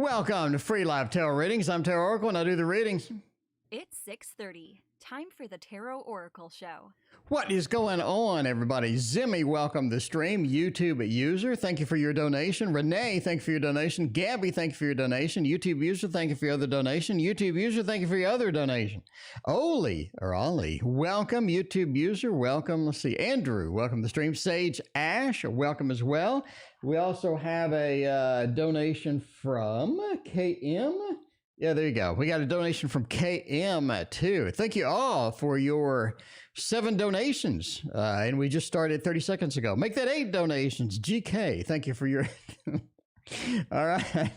Welcome to Free Live Tarot Readings. I'm Tarot Oracle and I do the readings. It's 6:30. Time for the Tarot Oracle Show. What is going on, everybody? Zimmy, welcome to the stream. YouTube user, thank you for your donation. Renee, thank you for your donation. Gabby, thank you for your donation. YouTube user, thank you for your other donation. YouTube user, thank you for your other donation. Ollie, welcome. YouTube user, welcome. Let's see. Andrew, welcome to the stream. Sage Ash, welcome as well. We also have a donation from KM. Yeah, there you go. We got a donation from KM too. Thank you all for your 7 donations. And we just started 30 seconds ago. Make that 8 donations. GK, thank you for your... All right.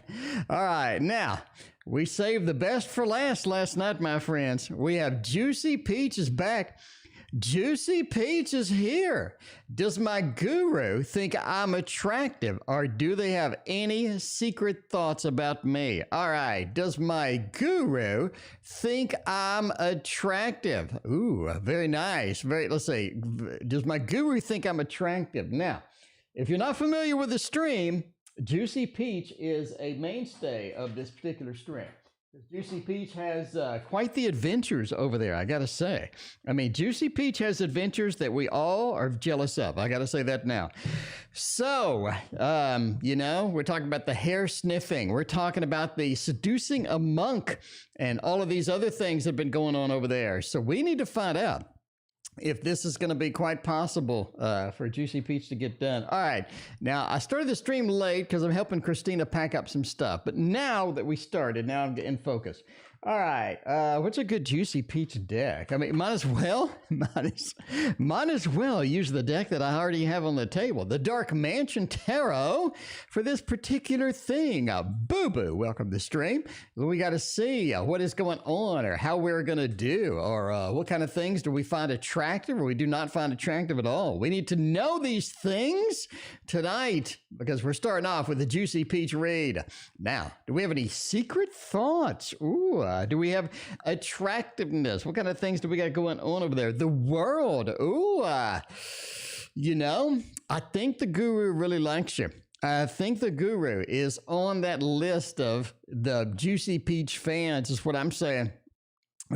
All right. Now, we saved the best for last night, my friends. We have Juicy Peach is back. Juicy Peach is here. Does my guru think I'm attractive, or do they have any secret thoughts about me? All right. Does my guru think I'm attractive? Ooh, very nice. Let's see. Does my guru think I'm attractive? Now, if you're not familiar with the stream, Juicy Peach is a mainstay of this particular stream. Juicy Peach has quite the adventures over there, I gotta say. I mean, Juicy Peach has adventures that we all are jealous of. I gotta say that now. So, we're talking about the hair sniffing. We're talking about the seducing a monk and all of these other things that have been going on over there. So we need to find out if this is going to be quite possible for Juicy Peach to get done. All right. Now, I started the stream late because I'm helping Christina pack up some stuff. But now that we started, now I'm in focus. All right. What's a good Juicy Peach deck? I mean, might as well use the deck that I already have on the table. The Dark Mansion Tarot for this particular thing. Boo-boo, welcome to the stream. We got to see what is going on or how we're going to do or what kind of things do we find attractive or we do not find attractive at all. We need to know these things tonight because we're starting off with the Juicy Peach read. Now, do we have any secret thoughts? Ooh, do we have attractiveness? What kind of things do we got going on over there? The world. Ooh, I think the guru really likes you. I think the guru is on that list of the Juicy Peach fans, is what I'm saying.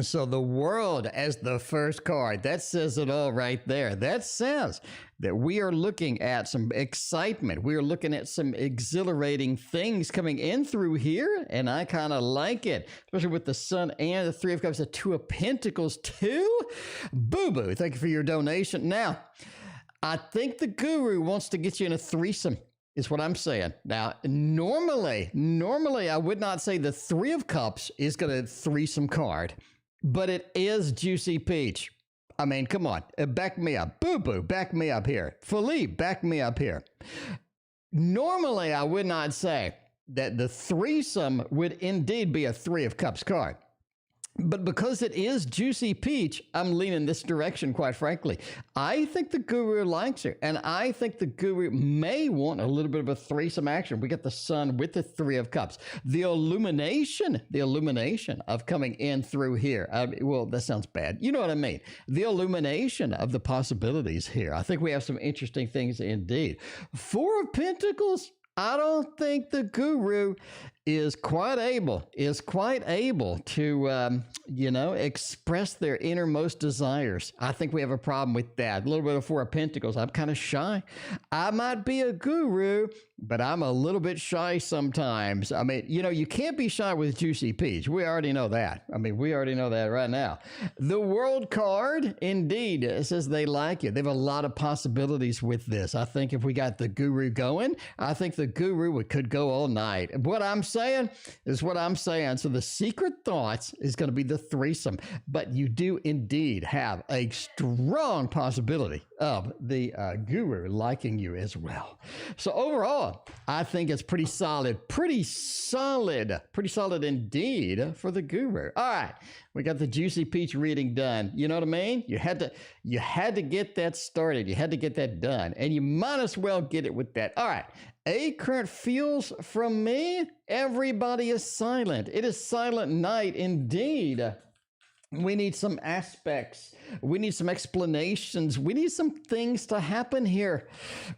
So the world as the first card, that says it all right there. That says that we are looking at some excitement. We are looking at some exhilarating things coming in through here, and I kind of like it, especially with the Sun and the Three of Cups, the Two of Pentacles too. Boo-boo, thank you for your donation. Now, I think the guru wants to get you in a threesome. Is what I'm saying. Now, normally, I would not say the Three of Cups is going to threesome card, but it is Juicy Peach. I mean, come on, back me up. Boo-boo, back me up here. Philippe, back me up here. Normally, I would not say that the threesome would indeed be a Three of Cups card. But because it is Juicy Peach, I'm leaning this direction, quite frankly. I think the guru likes her, and I think the guru may want a little bit of a threesome action. We got the Sun with the Three of Cups. The illumination of coming in through here. Well, that sounds bad. You know what I mean. The illumination of the possibilities here. I think we have some interesting things indeed. Four of Pentacles. I don't think the guru is quite able to, express their innermost desires. I think we have a problem with that. A little bit of Four of Pentacles. I'm kind of shy. I might be a guru, but I'm a little bit shy sometimes. I mean, you can't be shy with Juicy Peach. We already know that. I mean, we already know that right now. The World card, indeed, it says they like you. They have a lot of possibilities with this. I think if we got the guru going, I think the guru could go all night. What I'm saying is what I'm saying. So the secret thoughts is going to be the threesome, but you do indeed have a strong possibility of the guru liking you as well. So overall, I think it's pretty solid indeed for the guru. All right, we got the Juicy Peach reading done. You know what I mean? You had to get that started. You had to get that done, and you might as well get it with that. All right. Current feels from me. Everybody is silent. It is silent night indeed. We need some aspects. We need some explanations. We need some things to happen here.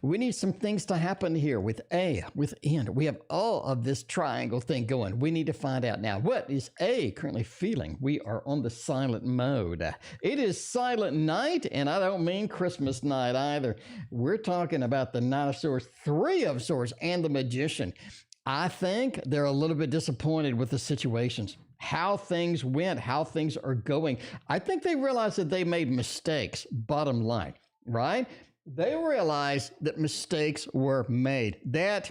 We need some things to happen here with A, with N. We have all of this triangle thing going. We need to find out now, what is A currently feeling? We are on the silent mode. It is silent night, and I don't mean Christmas night either. We're talking about the Knight of Swords, Three of Swords, and the Magician. I think they're a little bit disappointed with the situations, how things went, how things are going. I think they realized that they made mistakes, bottom line, right? They realized that mistakes were made. That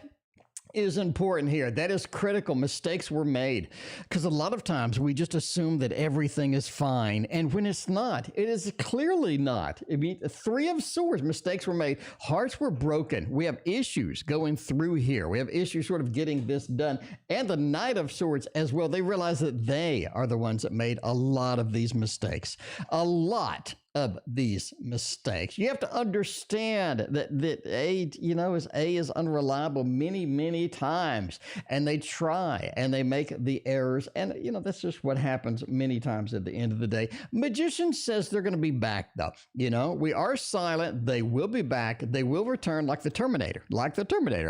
is important here. That is critical. Mistakes were made, because a lot of times we just assume that everything is fine, and when it's not, it is clearly not. I mean, Three of Swords, mistakes were made, hearts were broken. We have issues going through here. We have issues sort of getting this done. And the Knight of Swords as well. They realize that they are the ones that made a lot of these mistakes. A lot of these mistakes. You have to understand that A is unreliable many times, and they try and they make the errors, and that's just what happens many times at the end of the day. Magician says they're going to be back, though. We are silent. They will be back. They will return like the Terminator.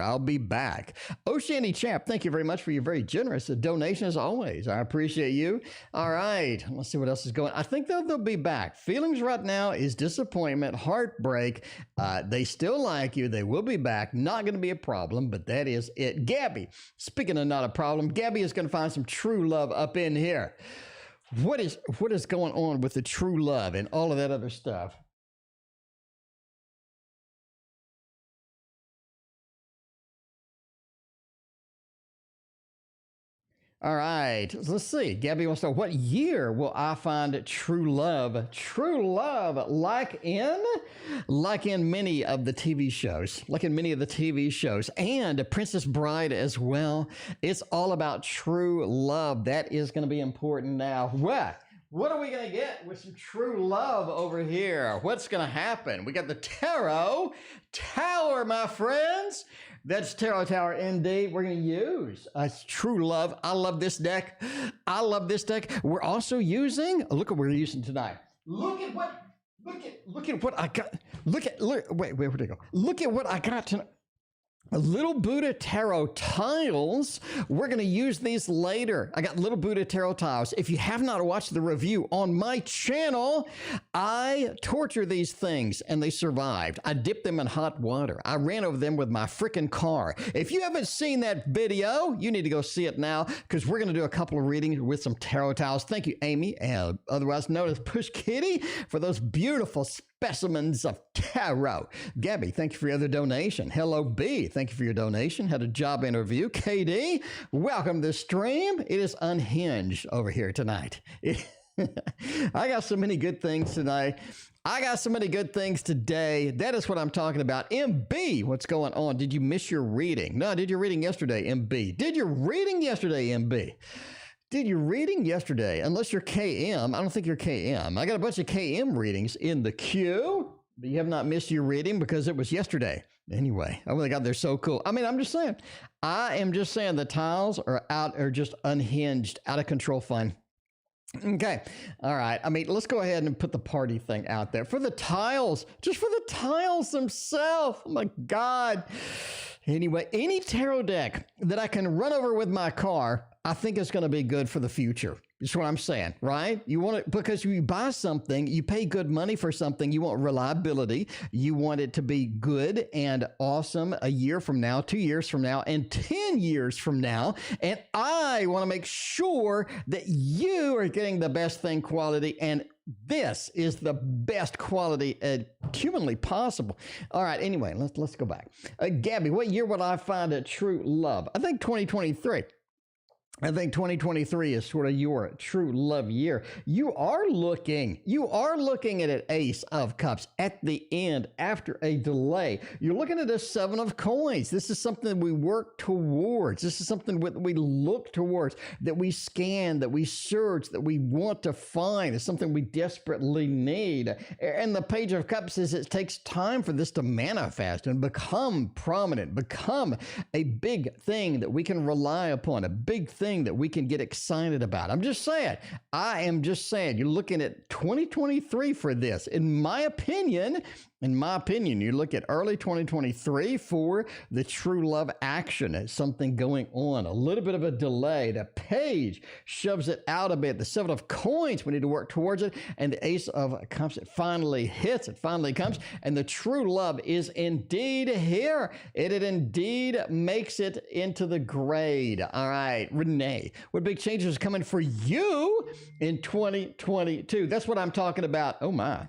I'll be back. Oceani Champ, thank you very much for your very generous donation as always. I appreciate you. All right, let's see what else is going on. I think they'll be back. Feelings right now is disappointment, heartbreak. They still like you. They will be back. Not going to be a problem, but that is it. Gabby, speaking of not a problem, Gabby is going to find some true love up in here. What is going on with the true love and all of that other stuff? All right, let's see. Gabby wants to know, what year will I find true love? True love, like in many of the TV shows, and Princess Bride as well. It's all about true love. That is going to be important now. What are we going to get with some true love over here? What's going to happen? We got the Tarot Tower, my friends. That's Tarot Tower indeed. We're going to use true love. I love this deck. We're also using, look what we're using tonight. Look at what I got. Where'd it go? Look at what I got tonight. Little Buddha Tarot tiles. We're going to use these later. I got Little Buddha Tarot tiles. If you have not watched the review on my channel, I torture these things and they survived. I dipped them in hot water. I ran over them with my freaking car. If you haven't seen that video, you need to go see it now, because we're going to do a couple of readings with some tarot tiles. Thank you, Amy, otherwise known as Push Kitty, for those beautiful specimens of tarot. Gabby, thank you for your other donation. Hello, B, thank you for your donation. Had a job interview. KD, welcome to the stream. It is unhinged over here tonight. I got so many good things tonight. I got so many good things today. That is what I'm talking about. MB, what's going on? Did you miss your reading? No, did your reading yesterday, MB? Did your reading yesterday, MB? Did your reading yesterday? Unless you're KM. I don't think you're KM. I got a bunch of KM readings in the queue, but you have not missed your reading because it was yesterday. Anyway, oh my God, they're so cool. I mean, I'm just saying. I am just saying the tiles are just unhinged, out of control fun. Okay. All right. I mean, let's go ahead and put the party thing out there for the tiles, just for the tiles themselves. Oh my God. Anyway, any tarot deck that I can run over with my car, I think it's going to be good for the future. That's what I'm saying, right? You want it because you buy something, you pay good money for something, you want reliability, you want it to be good and awesome a year from now, 2 years from now, and 10 years from now. And I want to make sure that you are getting the best thing quality, and this is the best quality humanly possible. All right, anyway, let's go back. Gabby, what year would I find a true love? I think 2023. I think 2023 is sort of your true love year. You are looking at an Ace of Cups at the end after a delay. You're looking at a Seven of Coins. This is something we work towards. This is something that we look towards, that we scan, that we search, that we want to find. It's something we desperately need. And the Page of Cups says it takes time for this to manifest and become prominent, become a big thing that we can rely upon, a big thing thing that we can get excited about. I'm just saying. I am just saying. You're looking at 2023 for this. In my opinion, you look at early 2023 for the true love action. It's something going on, a little bit of a delay. The page shoves it out a bit. The Seven of Coins, we need to work towards it. And the Ace of Cups, it finally hits. It finally comes. And the true love is indeed here. It indeed makes it into the grade. All right, Renee, what big changes are coming for you in 2022? That's what I'm talking about. Oh, my.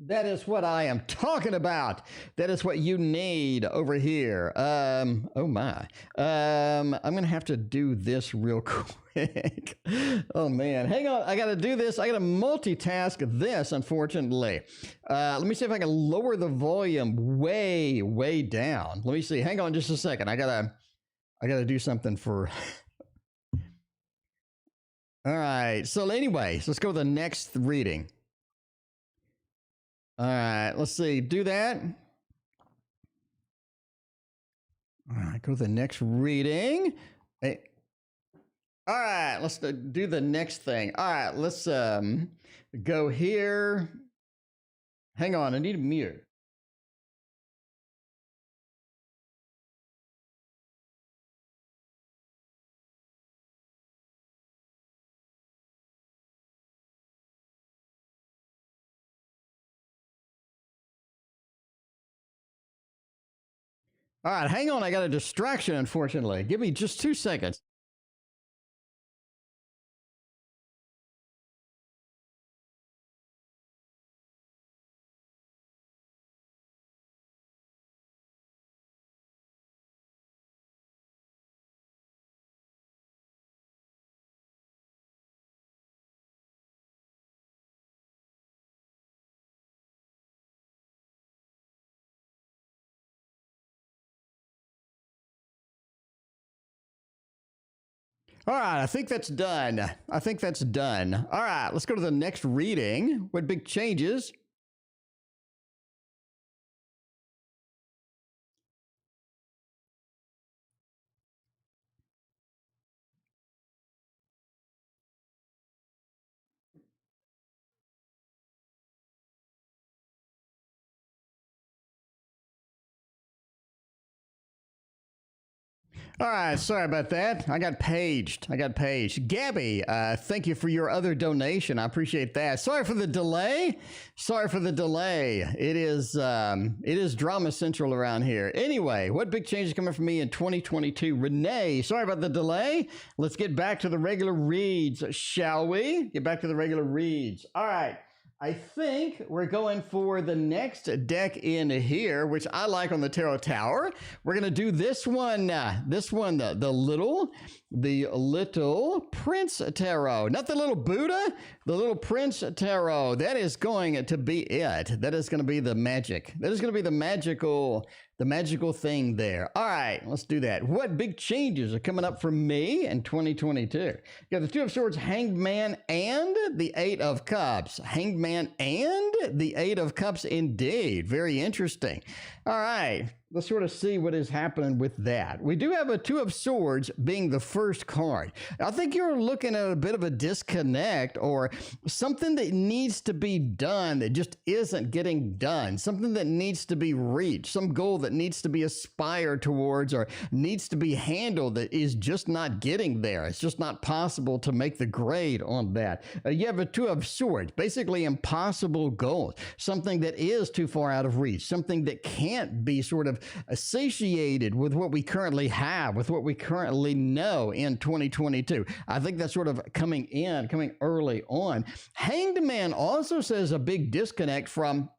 That is what I am talking about. That is what you need over here. Oh my. I'm going to have to do this real quick. Oh man. Hang on. I got to do this. I got to multitask this, unfortunately. Let me see if I can lower the volume way down. Let me see. Hang on just a second. I got to do something for... All right. So anyways, let's go to the next reading. All right, let's see. Do that. All right, go to the next reading. Hey. All right, let's do the next thing. All right, let's go here. Hang on, I need to mute. All right, hang on. I got a distraction, unfortunately. Give me just 2 seconds. All right, I think that's done. All right, let's go to the next reading. What big changes? All right, sorry about that. I got paged. Gabby, thank you for your other donation. I appreciate that. Sorry for the delay. It is drama central around here. Anyway, what big changes coming for me in 2022? Renee, sorry about the delay. Let's get back to the regular reads, shall we? Get back to the regular reads. All right. I think we're going for the next deck in here, which I like on the Tarot Tower. We're going to do this one, the little Prince Tarot. Not the little Buddha, the little Prince Tarot. That is going to be it. That is going to be the magic. That is going to be the magical thing there. All right, let's do that. What big changes are coming up for me in 2022? You got the Two of Swords, Hanged Man, and the Eight of Cups. Hanged Man and the Eight of Cups, indeed. Very interesting. All right, let's sort of see what is happening with that. We do have a Two of Swords being the first card. I think you're looking at a bit of a disconnect or something that needs to be done that just isn't getting done. Something that needs to be reached. Some goal that needs to be aspired towards or needs to be handled that is just not getting there. It's just not possible to make the grade on that. You have a Two of Swords, basically impossible goals. Something that is too far out of reach. Something that can't be sort of satiated with what we currently have, with what we currently know in 2022. I think that's sort of coming early on. Hanged Man also says a big disconnect from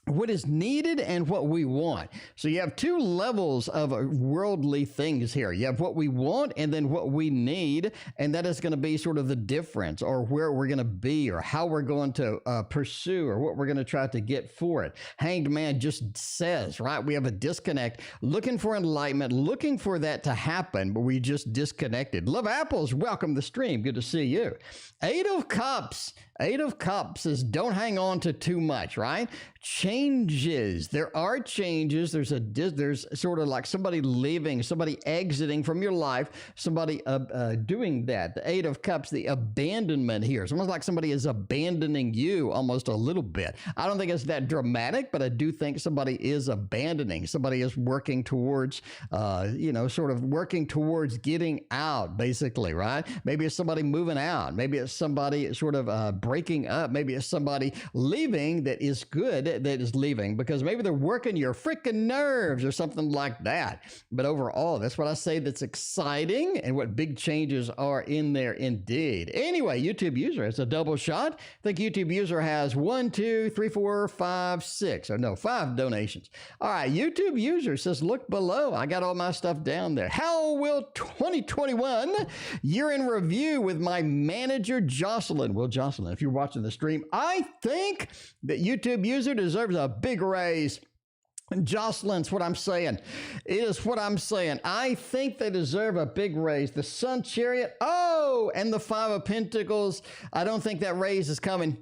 what is needed and what we want. So you have two levels of worldly things here. You have what we want and then what we need, and that is going to be sort of the difference or where we're going to be or how we're going to pursue or what we're going to try to get for it. Hanged Man just says, right, we have a disconnect, looking for enlightenment, looking for that to happen, but we just disconnected. Love Apples, welcome to the stream. Good to see you. Eight of Cups. Eight of Cups says don't hang on to too much, right? Changes. There are changes. There's sort of like somebody leaving, somebody exiting from your life, somebody doing that. The Eight of Cups, the abandonment here. It's almost like somebody is abandoning you almost a little bit. I don't think it's that dramatic, but I do think somebody is abandoning. Somebody is working towards, sort of working towards getting out, basically, right? Maybe it's somebody moving out. Maybe it's somebody sort of breaking up. Maybe it's somebody leaving that is good, that is leaving, because maybe they're working your freaking nerves or something like that. But overall, that's what I say that's exciting and what big changes are in there indeed. Anyway, YouTube user, it's a double shot. I think YouTube user has 5 donations. All right, YouTube user says, look below. I got all my stuff down there. How will 2021 year in review with my manager, Jocelyn? Well, Jocelyn, if you're watching the stream, I think that YouTube user deserves a big raise. Jocelyn's what I'm saying. It is what I'm saying. I think they deserve a big raise. The Sun Chariot, and the Five of Pentacles. I don't think that raise is coming.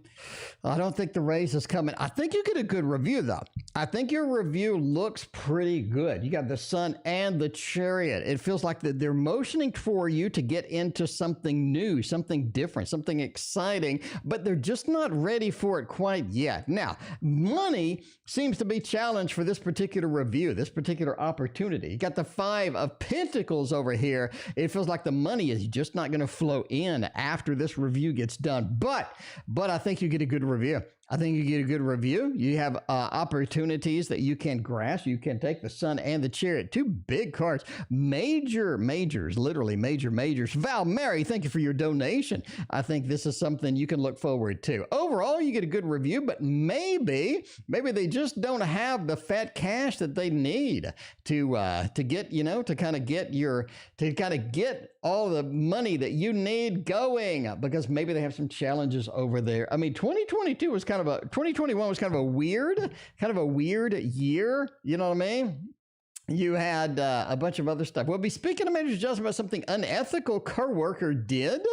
I don't think the raise is coming. I think you get a good review, though. I think your review looks pretty good. You got the Sun and the Chariot. It feels like they're motioning for you to get into something new, something different, something exciting, but they're just not ready for it quite yet. Now, money seems to be challenged for this particular review, this particular opportunity. You got the Five of Pentacles over here. It feels like the money is just not going to flow in after this review gets done. But I think you get a good review. I think you get a good review. You have opportunities that you can grasp. You can take the Sun and the Chariot. Two big cards. Majors, literally majors. Val Mary, thank you for your donation. I think this is something you can look forward to. Overall, you get a good review, but maybe they just don't have the fat cash that they need to get, to kind of get all the money that you need going, because maybe they have some challenges over there. I mean, 2021 was kind of a weird year. You know what I mean? You had a bunch of other stuff. We'll be speaking to Manager Justin about something unethical coworker did.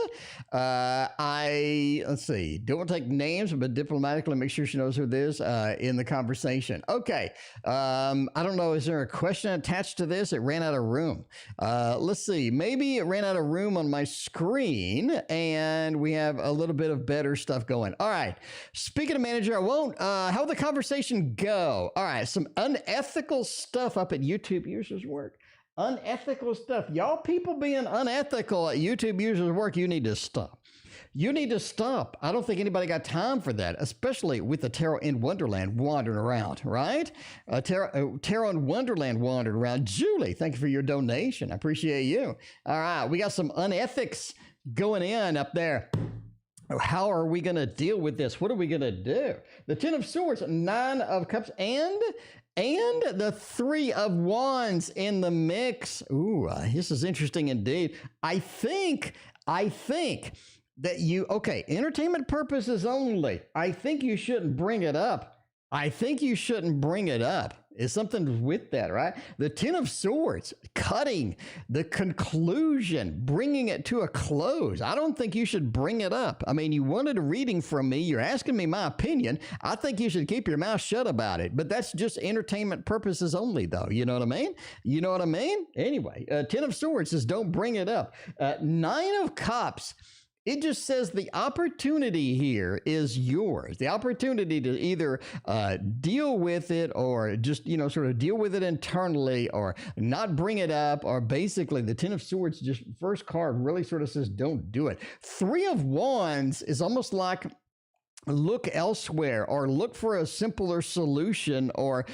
Let's see, don't want to take names, but diplomatically make sure she knows who it is in the conversation. Okay. I don't know. Is there a question attached to this? It ran out of room. Let's see. Maybe it ran out of room on my screen, and we have a little bit of better stuff going. All right. Speaking of Manager, how will the conversation go? All right. Some unethical stuff up at YouTube users work. Unethical stuff. Y'all people being unethical at YouTube users work, you need to stop. You need to stop. I don't think anybody got time for that, especially with the Tarot in Wonderland wandering around, right? Tarot in Wonderland wandered around. Julie, thank you for your donation. I appreciate you. All right, we got some unethics going in up there. How are we going to deal with this? What are we going to do? The Ten of Swords, Nine of Cups, and the Three of Wands in the mix. Ooh, this is interesting indeed. I think that entertainment purposes only. I think you shouldn't bring it up. Is something with that, right? The Ten of Swords, cutting the conclusion, bringing it to a close. I don't think you should bring it up. I mean, you wanted a reading from me. You're asking me my opinion. I think you should keep your mouth shut about it. But that's just entertainment purposes only, though. You know what I mean? Anyway, Ten of Swords says don't bring it up. Nine of Cups. It just says the opportunity here is yours. The opportunity to either deal with it or just, sort of deal with it internally or not bring it up, or basically the Ten of Swords, just first card really sort of says don't do it. Three of Wands is almost like look elsewhere or look for a simpler solution or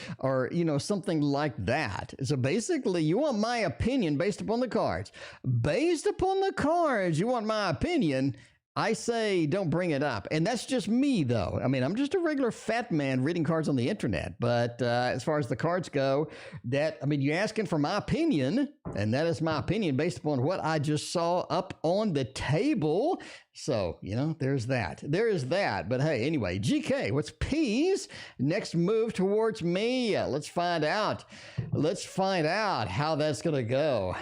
something like that. So basically you want my opinion based upon the cards. Based upon the cards, you want my opinion. I say don't bring it up. And that's just me, though. I mean, I'm just a regular fat man reading cards on the internet. But as far as the cards go, you're asking for my opinion, and that is my opinion based upon what I just saw up on the table. So, there's that. There is that. But hey, anyway, GK, what's P's next move towards me? Let's find out. Let's find out how that's going to go.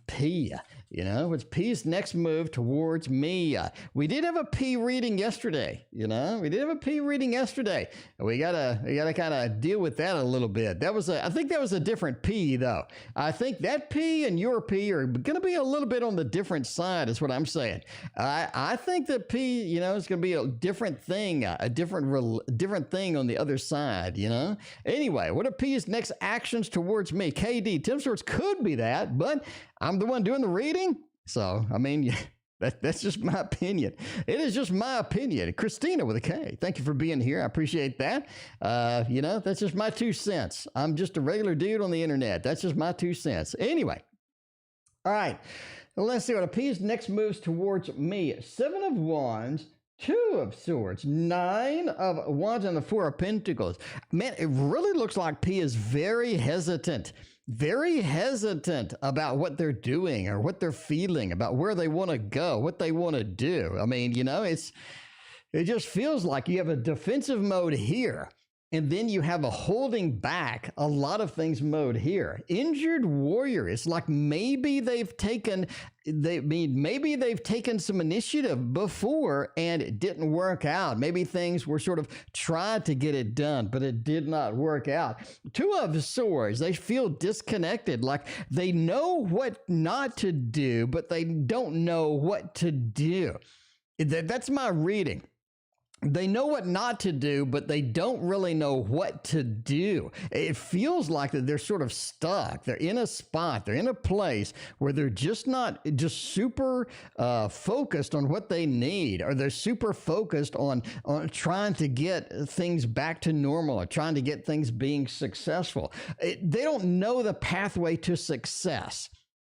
P. You know, it's P's next move towards me. We did have a P reading yesterday. You know, we did have a P reading yesterday. We gotta kind of deal with that a little bit. I think that was a different P though. I think that P and your P are gonna be a little bit on the different side. Is what I'm saying. I think that P, you know, is gonna be a different thing, a different thing on the other side. You know. Anyway, what are P's next actions towards me? KD, Tim Swords could be that, but I'm the one doing the reading. So, I mean, that's just my opinion. It is just my opinion. Christina with a K, thank you for being here. I appreciate that. You know, that's just my 2 cents. I'm just a regular dude on the internet. That's just my 2 cents. Anyway, all right. Well, let's see what a P's next moves towards me. 7 of Wands, 2 of Swords, 9 of Wands, and the 4 of Pentacles. Man, it really looks like P is very hesitant about what they're doing or what they're feeling, about where they want to go, what they want to do. I mean, you know, it just feels like you have a defensive mode here. And then you have a holding back a lot of things mode here. Injured warrior. It's like maybe they've taken some initiative before and it didn't work out. Maybe things were sort of tried to get it done, but it did not work out. 2 of Swords. They feel disconnected, like they know what not to do, but they don't know what to do. That's my reading. They know what not to do, but they don't really know what to do. It feels like that they're sort of stuck. They're in a spot. They're in a place where they're just not super focused on what they need, or they're super focused on trying to get things back to normal or trying to get things being successful. They don't know the pathway to success.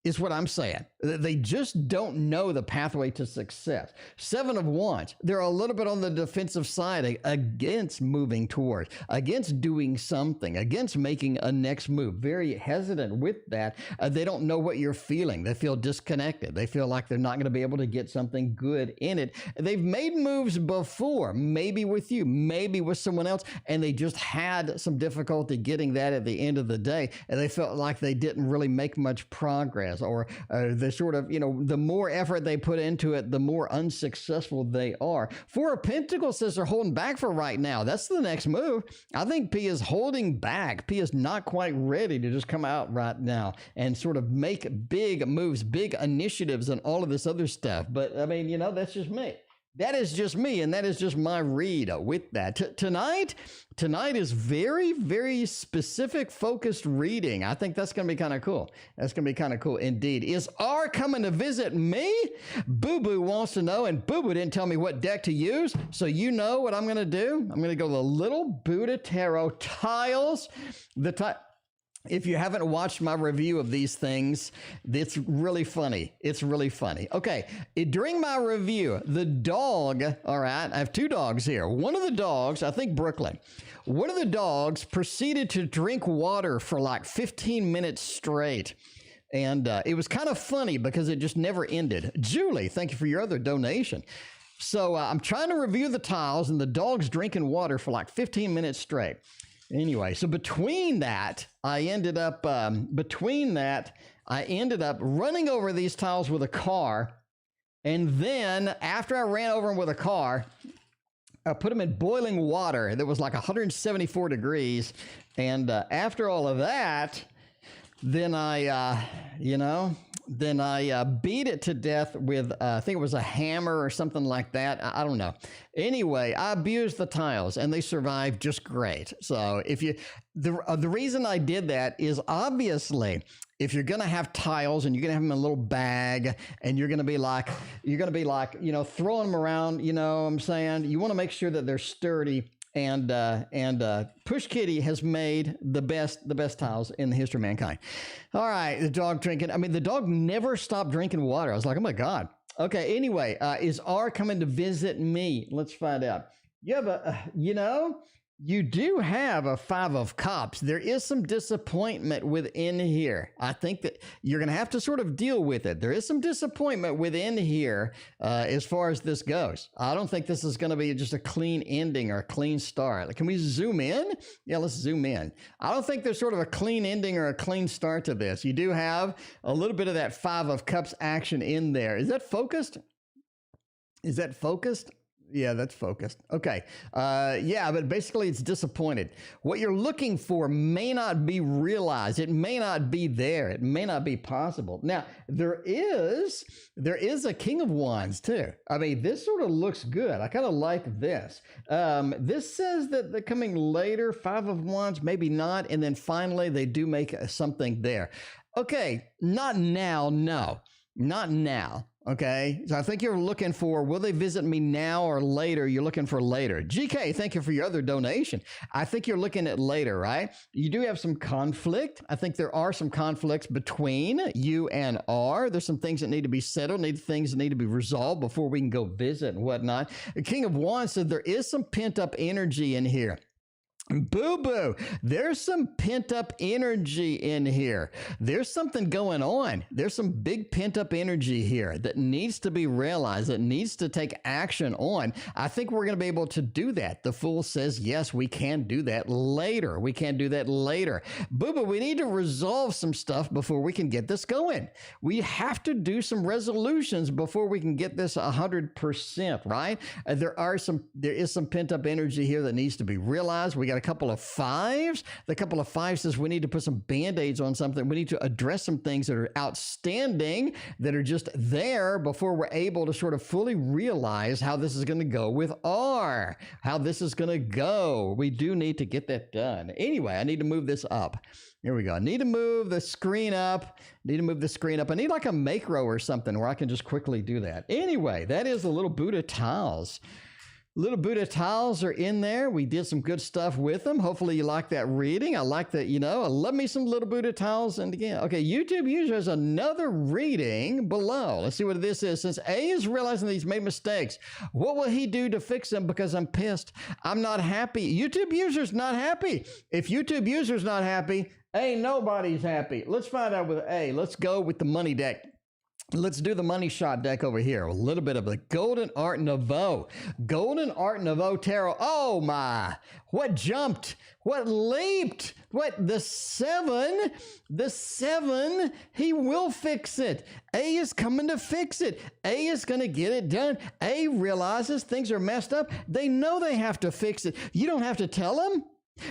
Is what I'm saying. They just don't know the pathway to success. 7 of Wands. They're a little bit on the defensive side against moving towards, against doing something, against making a next move. Very hesitant with that. They don't know what you're feeling. They feel disconnected. They feel like they're not going to be able to get something good in it. They've made moves before, maybe with you, maybe with someone else, and they just had some difficulty getting that at the end of the day, and they felt like they didn't really make much progress. Or the sort of, you know, the more effort they put into it, the more unsuccessful they are. 4 of Pentacles says they're holding back for right now. That's the next move. I think P is holding back. P is not quite ready to just come out right now and sort of make big moves, big initiatives, and all of this other stuff. But I mean, you know, that's just me. That is just me, and that is just my read with that. Tonight is very, very specific, focused reading. I think that's going to be kind of cool. That's going to be kind of cool indeed. Is R coming to visit me? Boo Boo wants to know, and Boo Boo didn't tell me what deck to use, so you know what I'm going to do. I'm going to go to the Little Buddha Tarot tiles. If you haven't watched my review of these things, it's really funny. It's really funny. Okay, during my review, the dog, all right, I have 2 dogs here. One of the dogs, I think Brooklyn, one of the dogs proceeded to drink water for like 15 minutes straight. And it was kind of funny because it just never ended. Julie, thank you for your other donation. So I'm trying to review the tiles, and the dog's drinking water for like 15 minutes straight. Anyway, so between that, I ended up running over these tiles with a car. And then after I ran over them with a car, I put them in boiling water that was like 174 degrees. And after all of that, then I beat it to death with, I think it was a hammer or something like that. I don't know. Anyway, I abused the tiles and they survived just great. So the reason I did that is obviously if you're going to have tiles and you're going to have them in a little bag and you're going to be like, you know, throwing them around, you know what I'm saying? You want to make sure that they're sturdy. And Push Kitty has made the best tiles in the history of mankind. All right, the dog drinking. I mean, the dog never stopped drinking water. I was like, oh my God. Okay, anyway, is R coming to visit me? Let's find out. You have You do have a Five of Cups. There is some disappointment within here. I think that you're going to have to sort of deal with it. There is some disappointment within here as far as this goes. I don't think this is going to be just a clean ending or a clean start. Can we zoom in? Yeah, let's zoom in. I don't think there's sort of a clean ending or a clean start to this. You do have a little bit of that Five of Cups action in there. Is that focused? Is that focused? Yeah, that's focused. Okay. Yeah, but basically it's disappointed. What you're looking for may not be realized. It may not be there. It may not be possible. Now, there is a King of Wands too. I mean, this sort of looks good. I kind of like this. This says that they're coming later, Five of Wands, maybe not. And then finally they do make something there. Okay, not now, no. Not now. Okay, so I think you're looking for, will they visit me now or later? You're looking for later. GK, thank you for your other donation. I think you're looking at later, right? You do have some conflict. I think there are some conflicts between you and R. There's some things that need to be settled, things that need to be resolved before we can go visit and whatnot. The King of Wands said there is some pent-up energy in here. Boo-boo, there's some pent-up energy in here. There's something going on. There's some big pent-up energy here that needs to be realized, that needs to take action on. I think we're going to be able to do that. The Fool says, yes, we can do that later. We can do that later. Boo-boo, we need to resolve some stuff before we can get this going. We have to do some resolutions before we can get this 100%, right? There is some pent-up energy here that needs to be realized. We got a couple of fives. The couple of fives says we need to put some band-aids on something. We need to address some things that are outstanding, that are just there before we're able to sort of fully realize how this is going to go with R, how this is going to go. We do need to get that done. Anyway, I need to move this up. Here we go. I need to move the screen up. I need like a macro or something where I can just quickly do that. Anyway, that is the little Buddha tiles. Little Buddha tiles are in there. We did some good stuff with them. Hopefully you like that reading. I like that, I love me some little Buddha tiles. And again, okay, YouTube user has another reading below. Let's see what this is. Since A is realizing that he's made mistakes, what will he do to fix them? Because I'm pissed. I'm not happy. YouTube user's not happy. If YouTube user's not happy, ain't nobody's happy. Let's find out with A. Let's go with the money deck. Let's do the money shot deck over here. A little bit of the Golden Art Nouveau. Golden Art Nouveau Tarot. Oh my, what jumped? What leaped? What, the seven? The seven, he will fix it. A is coming to fix it. A is going to get it done. A realizes things are messed up. They know they have to fix it. You don't have to tell them.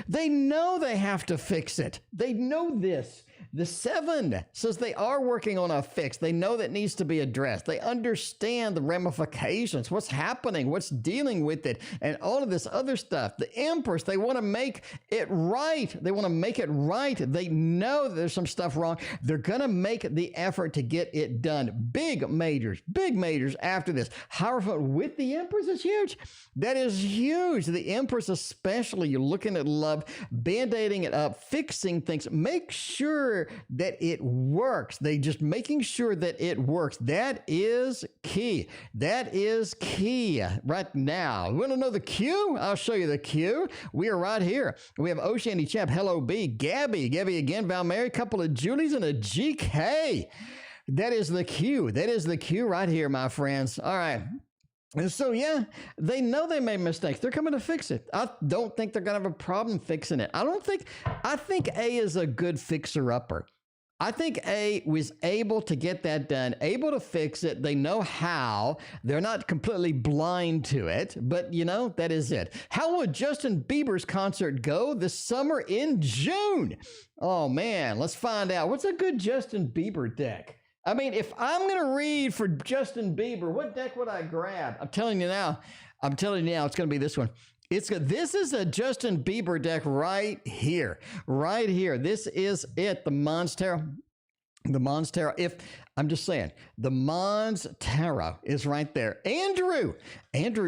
They know they have to fix it. They know this. The seven says they are working on a fix. They know that needs to be addressed. They understand the ramifications, what's happening, what's dealing with it, and all of this other stuff. The Empress, they want to make it right. They want to make it right. They know that there's some stuff wrong. They're going to make the effort to get it done. Big majors after this. Hierophant with the Empress is huge. That is huge. The Empress especially, you're looking at love, band-aiding it up, fixing things. Make sure that it works. They just making sure that it works. That is key. That is key right now. You want to know the cue? I'll show you the cue. We are right here. We have Oceany Champ, Hello B, Gabby again, Val Mary, couple of Julies and a GK. That is the cue. That is the cue right here, my friends. All right. And so, yeah, they know they made mistakes. They're coming to fix it. I don't think they're going to have a problem fixing it. I think A is a good fixer-upper. I think A was able to get that done, able to fix it. They know how. They're not completely blind to it, but that is it. How will Justin Bieber's concert go this summer in June? Oh, man, let's find out. What's a good Justin Bieber deck? I mean, if I'm going to read for Justin Bieber, what deck would I grab? I'm telling you now, it's going to be this one. This is a Justin Bieber deck right here. This is it, the Mons Tarot. The Mons Tarot. I'm just saying, the Mons Tarot is right there. Andrew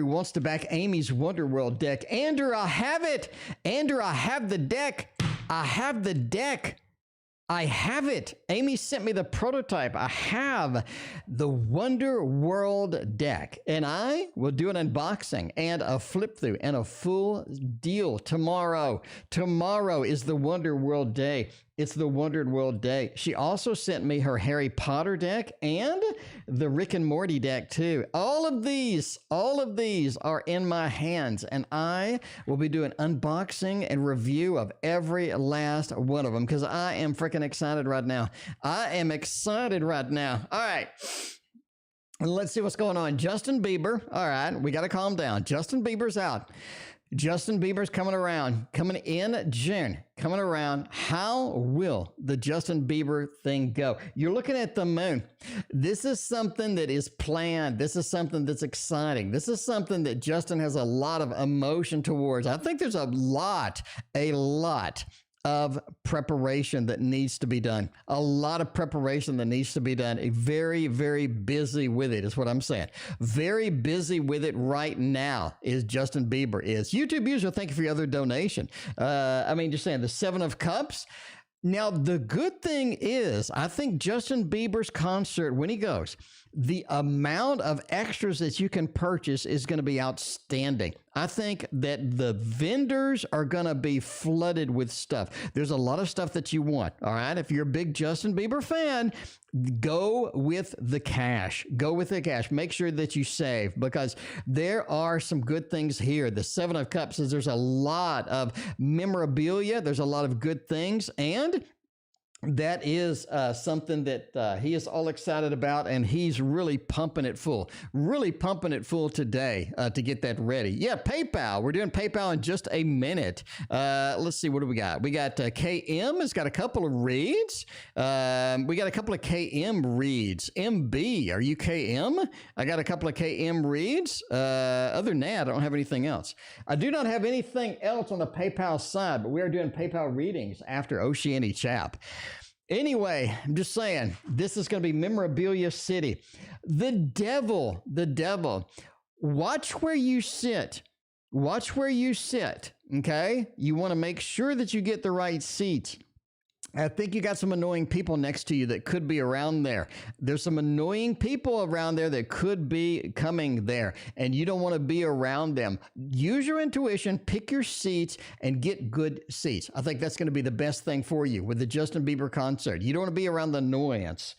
wants to back Amy's Wonderworld deck. Andrew, I have it. Andrew, I have the deck. I have the deck. I have it. Amy sent me the prototype. I have the Wonder World deck, and I will do an unboxing and a flip through and a full deal tomorrow. Tomorrow is the Wonder World day. It's the Wonder World day. She also sent me her Harry Potter deck and the Rick and Morty deck too. All of these are in my hands, and I will be doing unboxing and review of every last one of them because I am freaking excited right now. I am excited right now. All right. Let's see what's going on. Justin Bieber. All right. We got to calm down. Justin Bieber's out. Justin Bieber's coming around, coming in June, coming around. How will the Justin Bieber thing go? You're looking at the moon. This is something that is planned. This is something that's exciting. This is something that Justin has a lot of emotion towards. I think there's a lot of preparation that needs to be done. A lot of preparation that needs to be done. Very, very busy with it is what I'm saying. Very busy with it right now is Justin Bieber is. YouTube user, thank you for your other donation. Just saying the 7 of Cups. Now, the good thing is, I think Justin Bieber's concert, when he goes, the amount of extras that you can purchase is going to be outstanding. I think that the vendors are going to be flooded with stuff. There's a lot of stuff that you want, all right? If you're a big Justin Bieber fan, go with the cash. Go with the cash. Make sure that you save because there are some good things here. The 7 of Cups says there's a lot of memorabilia. There's a lot of good things, and that is something that he is all excited about, and he's really pumping it full today to get that ready. Yeah, PayPal. We're doing PayPal in just a minute. Let's see. What do we got? We got KM has got a couple of reads. We got a couple of KM reads. MB, are you KM? I got a couple of KM reads. Other than that, I don't have anything else. I do not have anything else on the PayPal side, but we are doing PayPal readings after Oceani Chap. Anyway, I'm just saying, this is going to be Memorabilia City. The devil, watch where you sit. Watch where you sit, okay? You want to make sure that you get the right seats. I think you got some annoying people next to you that could be around there. There's some annoying people around there that could be coming there, and you don't want to be around them. Use your intuition, pick your seats, and get good seats. I think that's going to be the best thing for you with the Justin Bieber concert. You don't want to be around the annoyance.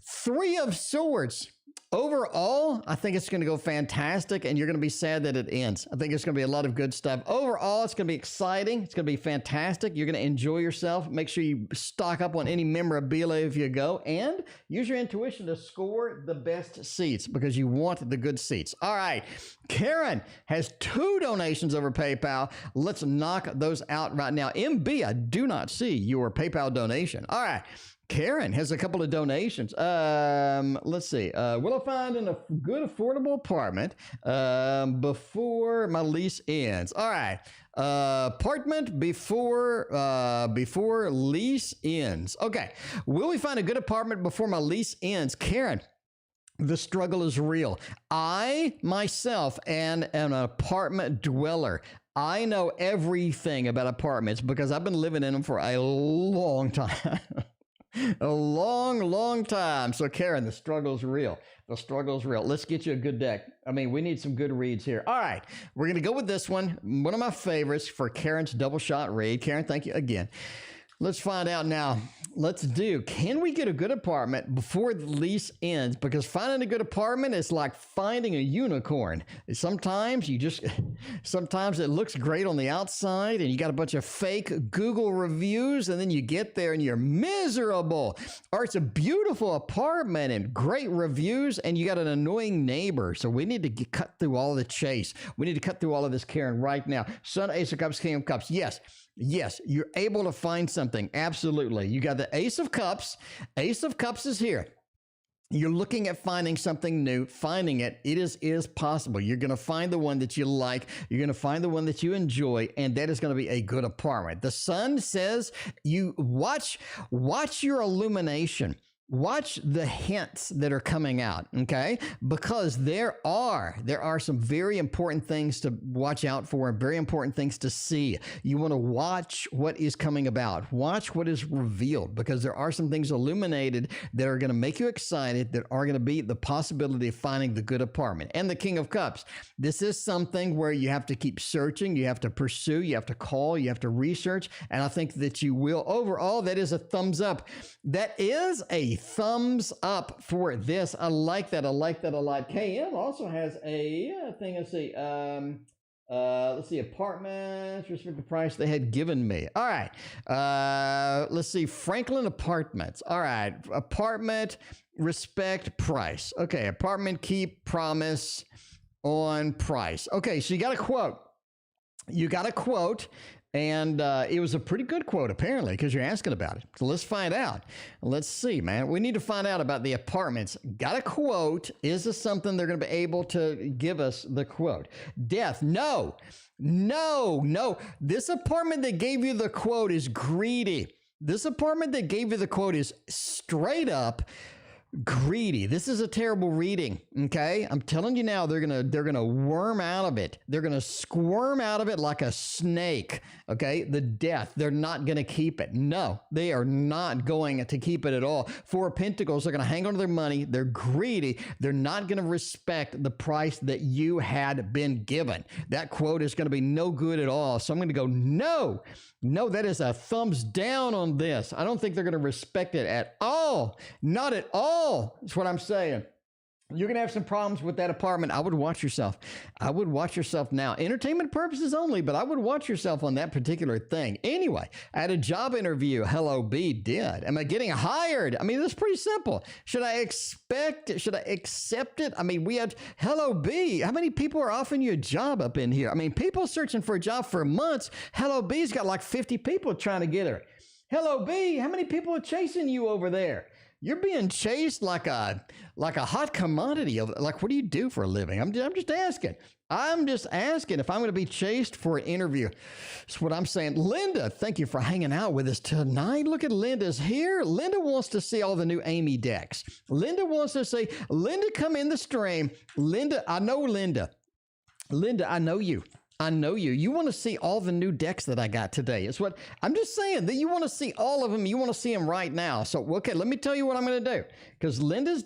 3 of Swords. Overall, I think it's going to go fantastic, and you're going to be sad that it ends. I think it's going to be a lot of good stuff. Overall, it's going to be exciting. It's going to be fantastic. You're going to enjoy yourself. Make sure you stock up on any memorabilia if you go, and use your intuition to score the best seats because you want the good seats. All right. Karen has 2 donations over PayPal. Let's knock those out right now. MB, I do not see your PayPal donation. All right. Karen has a couple of donations. Let's see. Will I find a good affordable apartment before my lease ends? All right. Apartment before lease ends. Okay. Will we find a good apartment before my lease ends? Karen, the struggle is real. I myself am an apartment dweller. I know everything about apartments because I've been living in them for a long time. A long time. So, Karen, the struggle's real. The struggle's real. Let's get you a good deck. I mean, we need some good reads here. All right. We're going to go with this one. One of my favorites for Karen's double shot read. Karen, thank you again. Let's find out now. Let's do, can we get a good apartment before the lease ends? Because finding a good apartment is like finding a unicorn. Sometimes it looks great on the outside and you got a bunch of fake Google reviews and then you get there and you're miserable. Or it's a beautiful apartment and great reviews and you got an annoying neighbor. So we need to cut through all of the chase. We need to cut through all of this, Karen, right now. Sun, Ace of Cups, King of Cups. Yes, you're able to find something. Absolutely. You got the Ace of Cups. Ace of Cups is here. You're looking at finding something new, finding it. It is possible. You're going to find the one that you like. You're going to find the one that you enjoy, and that is going to be a good apartment. The Sun says you watch your illumination. watch the hints that are coming out, okay? Because there are some very important things to watch out for and very important things to see. You want to watch what is coming about. Watch what is revealed, because there are some things illuminated that are going to make you excited, that are going to be the possibility of finding the good apartment. And the King of Cups. This is something where you have to keep searching, you have to pursue, you have to call, you have to research, and I think that you will. Overall, that is a thumbs up. That is a thumbs up for this. I like that. I like that a lot. KM also has a thing. Let's see, apartments, respect the price they had given me. All right. Let's see, Franklin Apartments. All right. Apartment, respect price. Okay. Apartment, keep promise on price. Okay. So you got a quote. And it was a pretty good quote, apparently, because you're asking about it. So let's find out. Let's see, man. We need to find out about the apartments. Got a quote. Is this something they're going to be able to give us the quote? Death. No. This apartment that gave you the quote is greedy. This apartment that gave you the quote is straight up greedy. This is a terrible reading. Okay. I'm telling you now, they're going to worm out of it. They're going to squirm out of it like a snake. Okay. The death, they're not going to keep it. No, they are not going to keep it at all. Four of Pentacles, they're going to hang on to their money. They're greedy. They're not going to respect the price that you had been given. That quote is going to be no good at all. So I'm going to go, no, that is a thumbs down on this. I don't think they're going to respect it at all. Not at all. That's what I'm saying. You're going to have some problems with that apartment. I would watch yourself. I would watch yourself now. Entertainment purposes only, but I would watch yourself on that particular thing. Anyway, I had a job interview. Hello, B did. Am I getting hired? I mean, that's pretty simple. Should I accept it? I mean, we had, hello, B. How many people are offering you a job up in here? I mean, people searching for a job for months. Hello, B's got like 50 people trying to get her. Hello, B. How many people are chasing you over there? You're being chased like a hot commodity. Like, what do you do for a living? I'm just asking. I'm just asking if I'm going to be chased for an interview. That's what I'm saying. Linda, thank you for hanging out with us tonight. Look at Linda's here. Linda wants to see all the new Amy decks. Linda wants to say, Linda, come in the stream. Linda, I know Linda. Linda, I know you. I know you. You want to see all the new decks that I got today. It's what I'm just saying, that you want to see all of them. You want to see them right now. So, okay, let me tell you what I'm going to do, because Linda's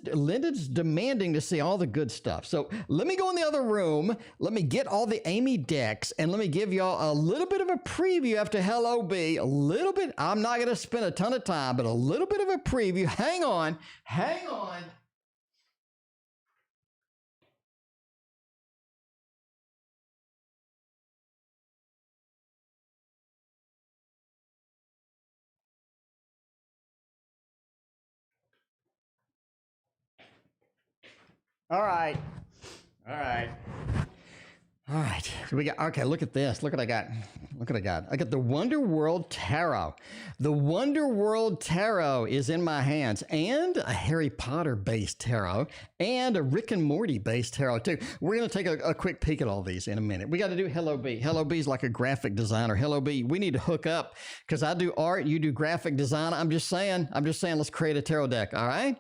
demanding to see all the good stuff. So let me go in the other room. Let me get all the Amy decks, and let me give y'all a little bit of a preview after Hello B. A little bit. I'm not going to spend a ton of time, but a little bit of a preview. Hang on. All right. So we got, okay, look at this. Look what I got. I got the Wonder World Tarot. The Wonder World Tarot is in my hands, and a Harry Potter based tarot, and a Rick and Morty based tarot too. We're going to take a quick peek at all these in a minute. We got to do Hello B. Hello B is like a graphic designer. Hello B, we need to hook up, because I do art, you do graphic design. I'm just saying, let's create a tarot deck. All right.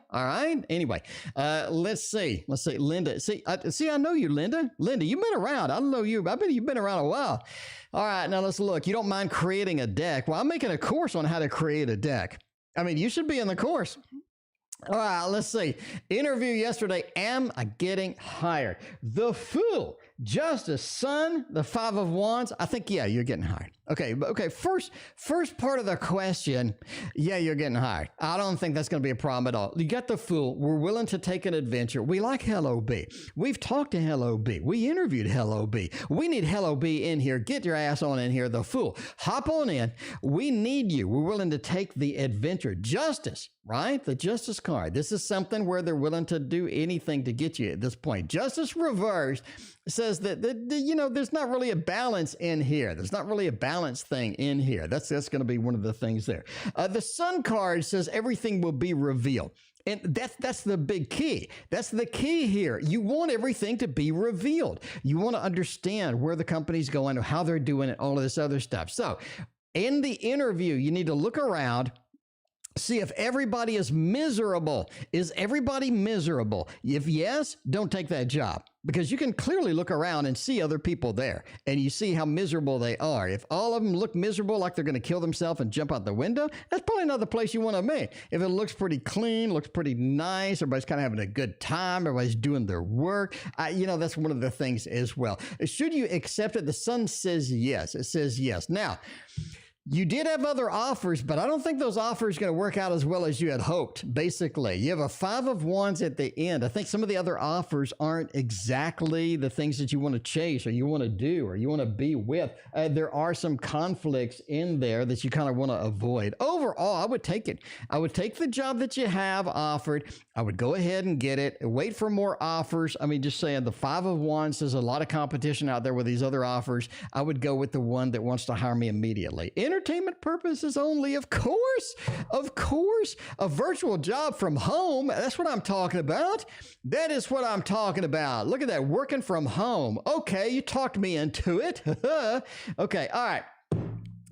Anyway, let's see. Linda, I know you, Linda. Linda, you've been around. I know you. I bet you've been around a while. All right, now let's look. You don't mind creating a deck. Well, I'm making a course on how to create a deck. I mean, you should be in the course. All right, let's see. Interview yesterday. Am I getting hired? The Fool, Justice, Sun, the Five of Wands. I think, yeah, you're getting hired. Okay. First part of the question, yeah, you're getting hired. I don't think that's going to be a problem at all. You got the Fool. We're willing to take an adventure. We like Hello B. We've talked to Hello B. We interviewed Hello B. We need Hello B in here. Get your ass on in here. The Fool. Hop on in. We need you. We're willing to take the adventure. Justice, right? The Justice card. This is something where they're willing to do anything to get you at this point. Justice reversed says that there's not really a balance in here. There's not really a balance thing in here. That's going to be one of the things there. The Sun card says everything will be revealed. And that's the big key. That's the key here. You want everything to be revealed. You want to understand where the company's going, how they're doing it, all of this other stuff. So in the interview, you need to look around. See if everybody is miserable. Is everybody miserable? If yes, don't take that job, because you can clearly look around and see other people there, and you see how miserable they are. If all of them look miserable, like they're going to kill themselves and jump out the window, that's probably not the place you want to be. If it looks pretty clean, looks pretty nice, everybody's kind of having a good time, everybody's doing their work, that's one of the things as well. Should you accept it? The sun says yes. It says yes. Now, you did have other offers, but I don't think those offers are going to work out as well as you had hoped, basically. You have a 5 of Wands at the end. I think some of the other offers aren't exactly the things that you want to chase or you want to do or you want to be with. There are some conflicts in there that you kind of want to avoid. Overall, I would take it. I would take the job that you have offered. I would go ahead and get it. Wait for more offers. I mean, just saying, the 5 of Wands, there's a lot of competition out there with these other offers. I would go with the one that wants to hire me immediately. Entertainment purposes only, of course, a virtual job from home. That's what I'm talking about. That is what I'm talking about. Look at that, working from home. Okay, you talked me into it. Okay, all right.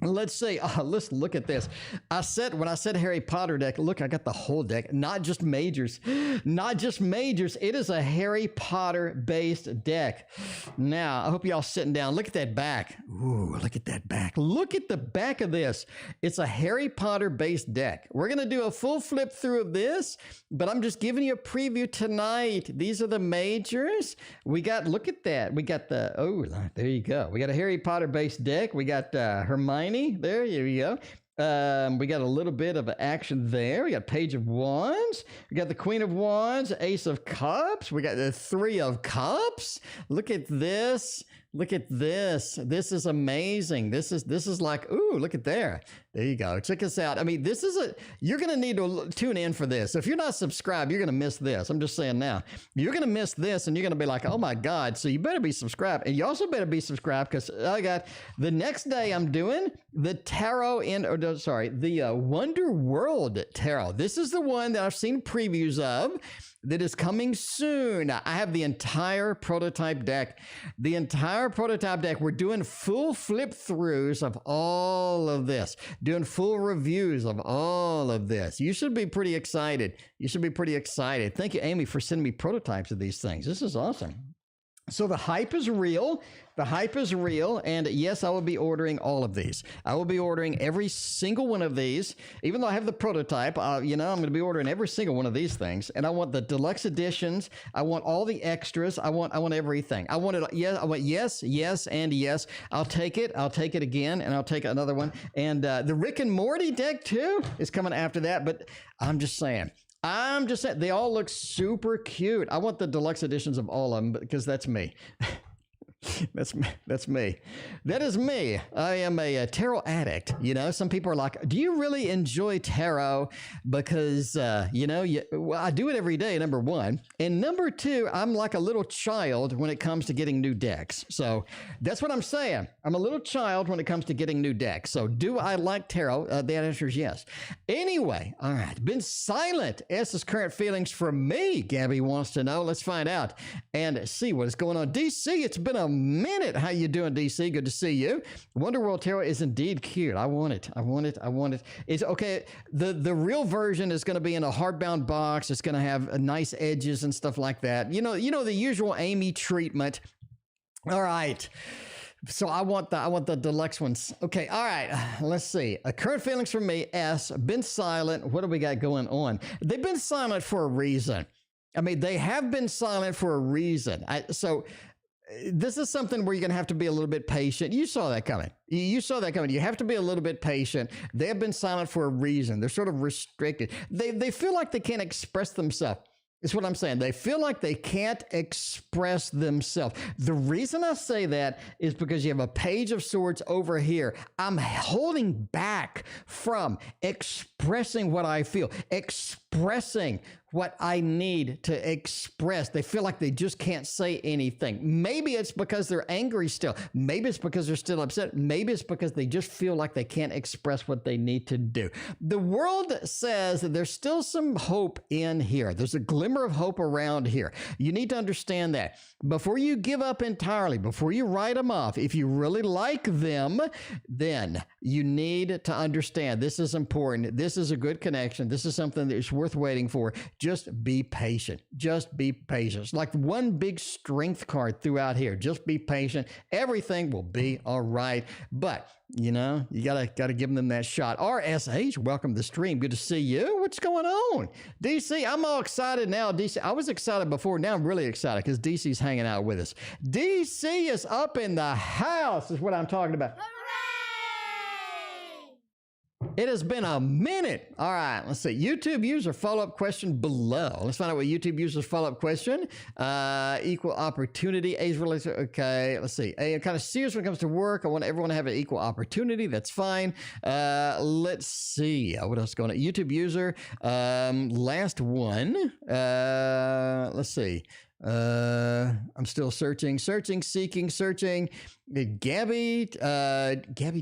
Let's see. Let's look at this. When I said Harry Potter deck, look, I got the whole deck, not just majors, not just majors. It is a Harry Potter based deck. Now, I hope y'all sitting down. Look at that back. Ooh, look at that back. Look at the back of this. It's a Harry Potter based deck. We're going to do a full flip through of this, but I'm just giving you a preview tonight. These are the majors. Look at that. We got there you go. We got a Harry Potter based deck. We got Hermione. There you go. We got a little bit of action there. We got Page of Wands. We got the Queen of Wands, Ace of Cups. We got the 3 of Cups. Look at this. Look at this. This is amazing. This is like, ooh, look at there. There you go. Check us out. I mean, you're going to need to tune in for this. If you're not subscribed, you're going to miss this. I'm just saying now. You're going to miss this and you're going to be like, oh my God. So you better be subscribed. And you also better be subscribed because I got the next day I'm doing the the Wonder World Tarot. This is the one that I've seen previews of that is coming soon. I have the entire prototype deck. We're doing full flip throughs of all of this, doing full reviews of all of this. You should be pretty excited. Thank you, Amy, for sending me prototypes of these things. This is awesome. So the hype is real. And yes, I will be ordering all of these. I will be ordering every single one of these, even though I have the prototype. I'm going to be ordering every single one of these things. And I want the deluxe editions. I want all the extras. I want everything. I want it. Yeah, I want yes, and yes. I'll take it again, and I'll take another one. And the Rick and Morty deck too is coming after that. But I'm just saying, they all look super cute. I want the deluxe editions of all of them because that's me. That's me. That is me. I am a tarot addict. Some people are like, do you really enjoy tarot? Because, I do it every day, number one. And number two, I'm like a little child when it comes to getting new decks. So that's what I'm saying. I'm a little child when it comes to getting new decks. So do I like tarot? The answer is yes. Anyway, all right. Been silent. S's current feelings for me, Gabby wants to know. Let's find out and see what is going on. DC, it's been a minute. How you doing, DC? Good to see you. Wonder World Tarot is indeed cute. I want it. It's okay. The real version is going to be in a hardbound box. It's going to have nice edges and stuff like that. The usual Amy treatment. All right. So I want the deluxe ones. Okay. All right. Let's see. Current feelings from me. S. Been silent. What do we got going on? They've been silent for a reason. I mean, they have been silent for a reason. This is something where you're going to have to be a little bit patient. You saw that coming. You have to be a little bit patient. They have been silent for a reason. They're sort of restricted. They feel like they can't express themselves. Is what I'm saying. They feel like they can't express themselves. The reason I say that is because you have a Page of Swords over here. I'm holding back from expressing what I feel, expressing expressing what I need to express. They feel like they just can't say anything. Maybe it's because they're angry still. Maybe it's because they're still upset. Maybe it's because they just feel like they can't express what they need to do. The world says that there's still some hope in here. There's a glimmer of hope around here. You need to understand that. Before you give up entirely, before you write them off, if you really like them, then you need to understand this is important. This is a good connection. This is something that is worth waiting for. Just be patient. Just be patient. It's like one big strength card throughout here. Just be patient. Everything will be all right. But, you know, you gotta give them that shot. RSH, welcome to the stream. Good to see you. What's going on? DC, I'm all excited now. DC, I was excited before. Now I'm really excited because DC's hanging out with us. DC is up in the house is what I'm talking about. It has been a minute. All right, let's see. YouTube user follow-up question below. Let's find out what YouTube user's follow-up question. Equal opportunity. A's really, okay, let's see. A, I'm kind of serious when it comes to work. I want everyone to have an equal opportunity. That's fine. Let's see. What else is going on? YouTube user. Last one. Let's see. I'm still searching, seeking. Gabby,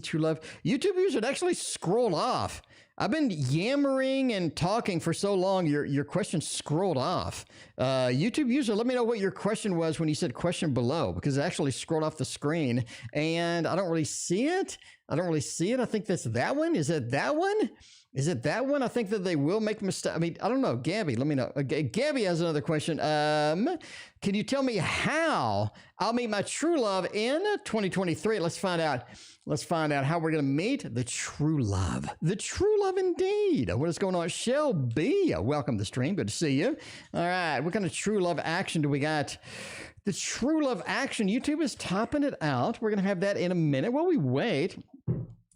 True Love. YouTube user actually scrolled off. I've been yammering and talking for so long, your question scrolled off. YouTube user, let me know what your question was when you said question below, because it actually scrolled off the screen, and I don't really see it. I think that's that one. Is it that one? Is it that one? I think that they will make mistakes. I mean, I don't know. Gabby, let me know. Gabby has another question. Can you tell me how I'll meet my true love in 2023? Let's find out. Let's find out how we're going to meet the true love. The true love indeed. What is going on? Shelby, welcome to the stream. Good to see you. All right. What kind of true love action do we got? The true love action. YouTube is topping it out. We're going to have that in a minute. While we wait,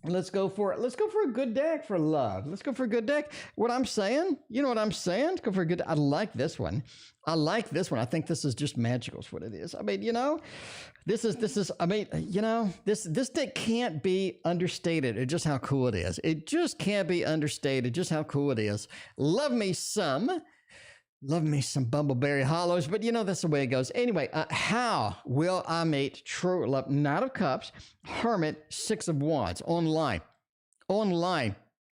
let's go for it. Let's go for a good deck for love. Let's go for a good deck. What I'm saying, you know what I'm saying? Let's go for a good. I like this one. I think this is just magical is what it is. I mean, you know, this is, I mean, you know, this deck can't be understated at just how cool it is. It just can't be understated just how cool it is. Love me some Bumbleberry Hollows, but you know, that's the way it goes. Anyway, how will I meet true love? Knight of Cups, Hermit, Six of Wands, online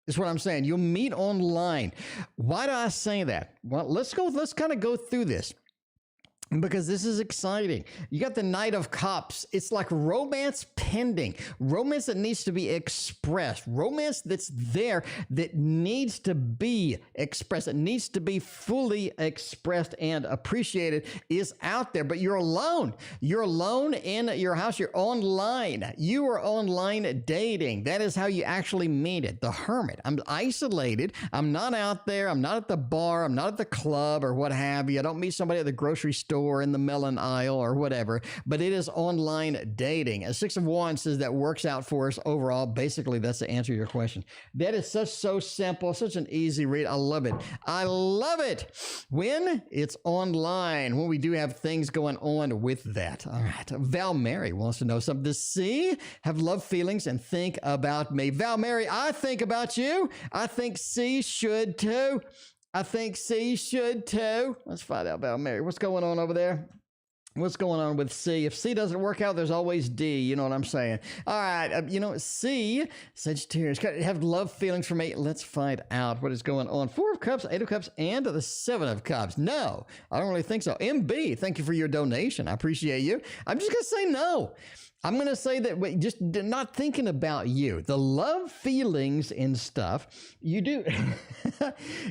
is what I'm saying. You'll meet online. Why do I say that? Well, let's kind of go through this, because this is exciting. You got the Knight of Cups. It's like romance pending, romance that needs to be expressed, romance that's there that needs to be expressed, it needs to be fully expressed and appreciated, is out there, but you're alone. You're alone in your house. You're online. You are online dating. That is how you actually meet it. The Hermit. I'm isolated. I'm not out there. I'm not at the bar. I'm not at the club or what have you. I don't meet somebody at the grocery store in the melon aisle or whatever, but it is online dating. A Six of Wands says that works out for us overall. Basically, that's the answer to your question. That is so simple, such an easy read. I love it. I love it when it's online, when we do have things going on with that. All right. Val Mary wants to know something. Does C have love feelings and think about me? Val Mary, I think about you. I think C should too. Let's find out about Mary. What's going on over there? What's going on with C? If C doesn't work out, there's always D. You know what I'm saying? All right. You know, C, Sagittarius, have love feelings for me. Let's find out what is going on. Four of Cups, Eight of Cups, and the Seven of Cups. No, I don't really think so. MB, thank you for your donation. I appreciate you. I'm just going to say no. I'm going to say that just not thinking about you. The love feelings and stuff, you do.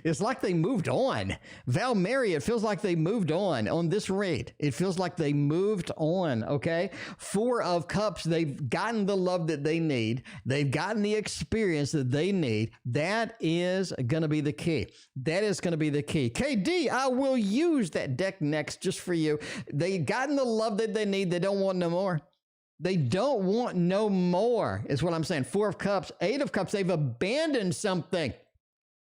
It's like they moved on. Val Mary, it feels like they moved on this read. It feels like they moved on, okay? Four of Cups, they've gotten the love that they need. They've gotten the experience that they need. That is going to be the key. That is going to be the key. KD, I will use that deck next just for you. They've gotten the love that they need. They don't want no more. They don't want no more, is what I'm saying. Four of Cups, Eight of Cups, they've abandoned something.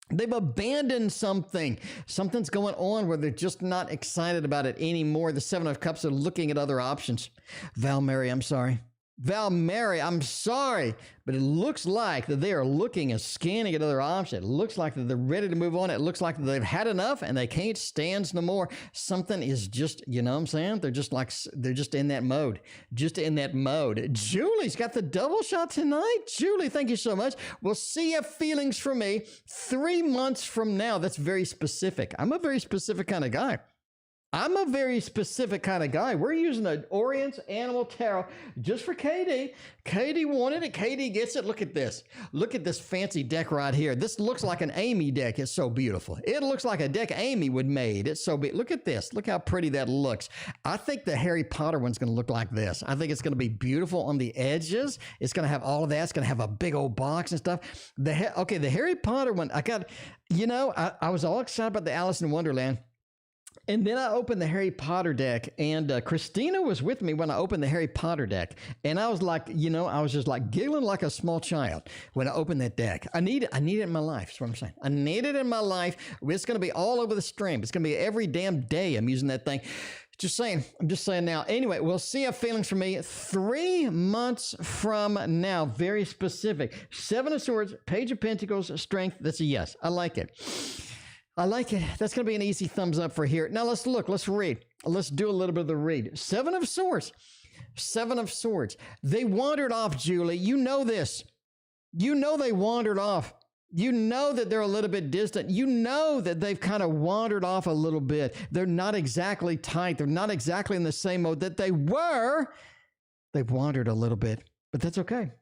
They've abandoned something. Something's going on where they're just not excited about it anymore. The Seven of Cups are looking at other options. Val Mary, I'm sorry. Val Mary, I'm sorry, but it looks like that they are looking and scanning at other options. It looks like that they're ready to move on. It looks like that they've had enough and they can't stand no more. Something is just, you know what I'm saying? They're just in that mode. Just in that mode. Julie's got the double shot tonight. Julie, thank you so much. We'll see you feelings from me 3 months from now. That's very specific. I'm a very specific kind of guy. We're using an Orient Animal Tarot just for Katie. Katie wanted it. Katie gets it. Look at this. Look at this fancy deck right here. This looks like an Amy deck. It's so beautiful. It looks like a deck Amy would made. It's so big. Look at this. Look how pretty that looks. I think the Harry Potter one's going to look like this. I think it's going to be beautiful on the edges. It's going to have all of that. It's going to have a big old box and stuff. The Harry Potter one, I was all excited about the Alice in Wonderland. And then I opened the Harry Potter deck, and Christina was with me when I opened the Harry Potter deck. And I was like, I was just like giggling like a small child when I opened that deck. I need it in my life. That's what I'm saying. I need it in my life. It's going to be all over the stream. It's going to be every damn day I'm using that thing. Just saying. I'm just saying now. Anyway, we'll see how feelings for me 3 months from now. Very specific. 7 of Swords, Page of Pentacles, Strength. That's a yes. I like it. I like it. That's going to be an easy thumbs up for here. Now let's look. Let's read. Let's do a little bit of the read. 7 of Swords. 7 of Swords. They wandered off, Julie. You know this. You know they wandered off. You know that they're a little bit distant. You know that they've kind of wandered off a little bit. They're not exactly tight. They're not exactly in the same mode that they were. They've wandered a little bit, but that's okay.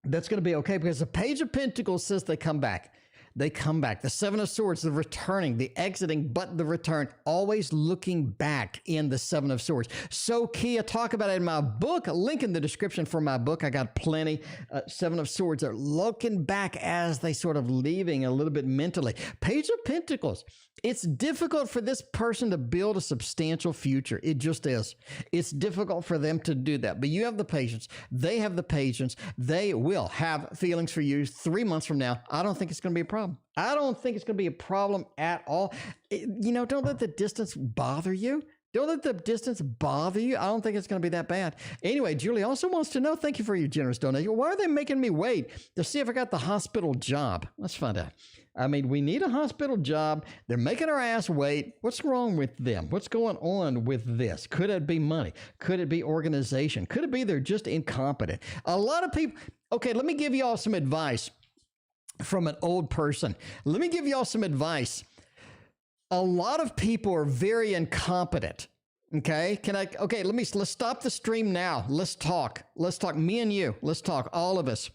That's going to be okay because the Page of Pentacles says they come back. They come back. The 7 of Swords, the returning, the exiting, but the return, always looking back in the 7 of Swords. So key. I talk about it in my book, link in the description for my book. I got plenty. 7 of Swords are looking back as they sort of leaving a little bit mentally. Page of Pentacles. It's difficult for this person to build a substantial future. It just is. It's difficult for them to do that. But you have the patience. They have the patience. They will have feelings for you 3 months from now. I don't think it's going to be a problem. I don't think it's going to be a problem at all. Don't let the distance bother you. Don't let the distance bother you. I don't think it's going to be that bad. Anyway, Julie also wants to know, thank you for your generous donation. Why are they making me wait to see if I got the hospital job? Let's find out. I mean, we need a hospital job. They're making our ass wait. What's wrong with them? What's going on with this? Could it be money? Could it be organization? Could it be they're just incompetent? A lot of people. Okay, let me give you all some advice from an old person. Let me give you all some advice. A lot of people are very incompetent. Okay. Let's stop the stream now. Let's talk. Me and you. Let's talk. All of us.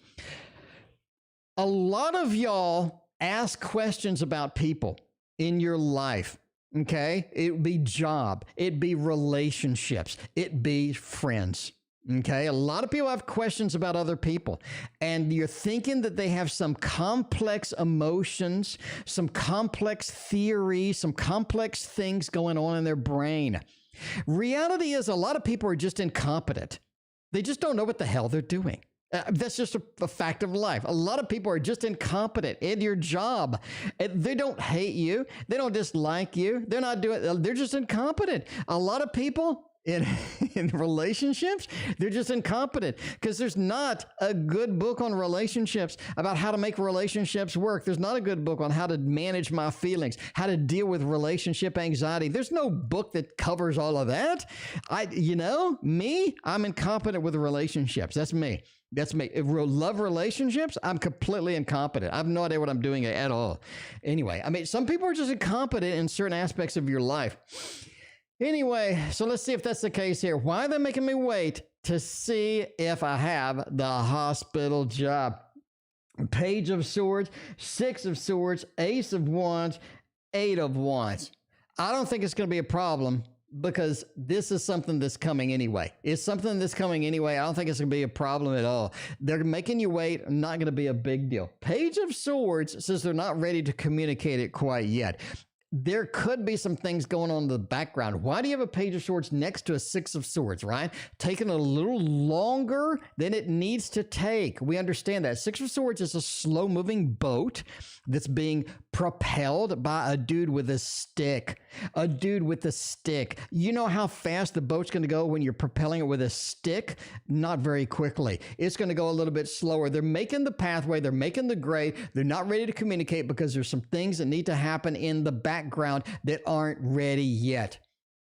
A lot of y'all ask questions about people in your life. Okay. It'd be job. It'd be relationships. It'd be friends. Okay. A lot of people have questions about other people, and you're thinking that they have some complex emotions, some complex theories, some complex things going on in their brain. Reality is a lot of people are just incompetent. They just don't know what the hell they're doing. That's just a fact of life. A lot of people are just incompetent in your job. They don't hate you. They don't dislike you. They're just incompetent. A lot of people in relationships, they're just incompetent because there's not a good book on relationships about how to make relationships work. There's not a good book on how to manage my feelings, how to deal with relationship anxiety. There's no book that covers all of that. I'm incompetent with relationships. That's me. If love relationships, I'm completely incompetent. I have no idea what I'm doing at all. Anyway, some people are just incompetent in certain aspects of your life. Anyway, so let's see if that's the case here. Why are they making me wait to see if I have the hospital job? Page of Swords, 6 of Swords, Ace of Wands, 8 of Wands. I don't think it's going to be a problem because this is something that's coming anyway. It's something that's coming anyway. I don't think it's going to be a problem at all. They're making you wait. Not going to be a big deal. Page of Swords says they're not ready to communicate it quite yet. there could be some things going on in the background. Why do you have a Page of Swords next to a Six of Swords, right? Taking a little longer than it needs to take. We understand that. Six of Swords is a slow-moving boat that's being propelled by a dude with a stick. A dude with a stick. You know how fast the boat's going to go when you're propelling it with a stick? Not very quickly. It's going to go a little bit slower. They're making the pathway. They're making the grade. They're not ready to communicate because there's some things that need to happen in the background that aren't ready yet.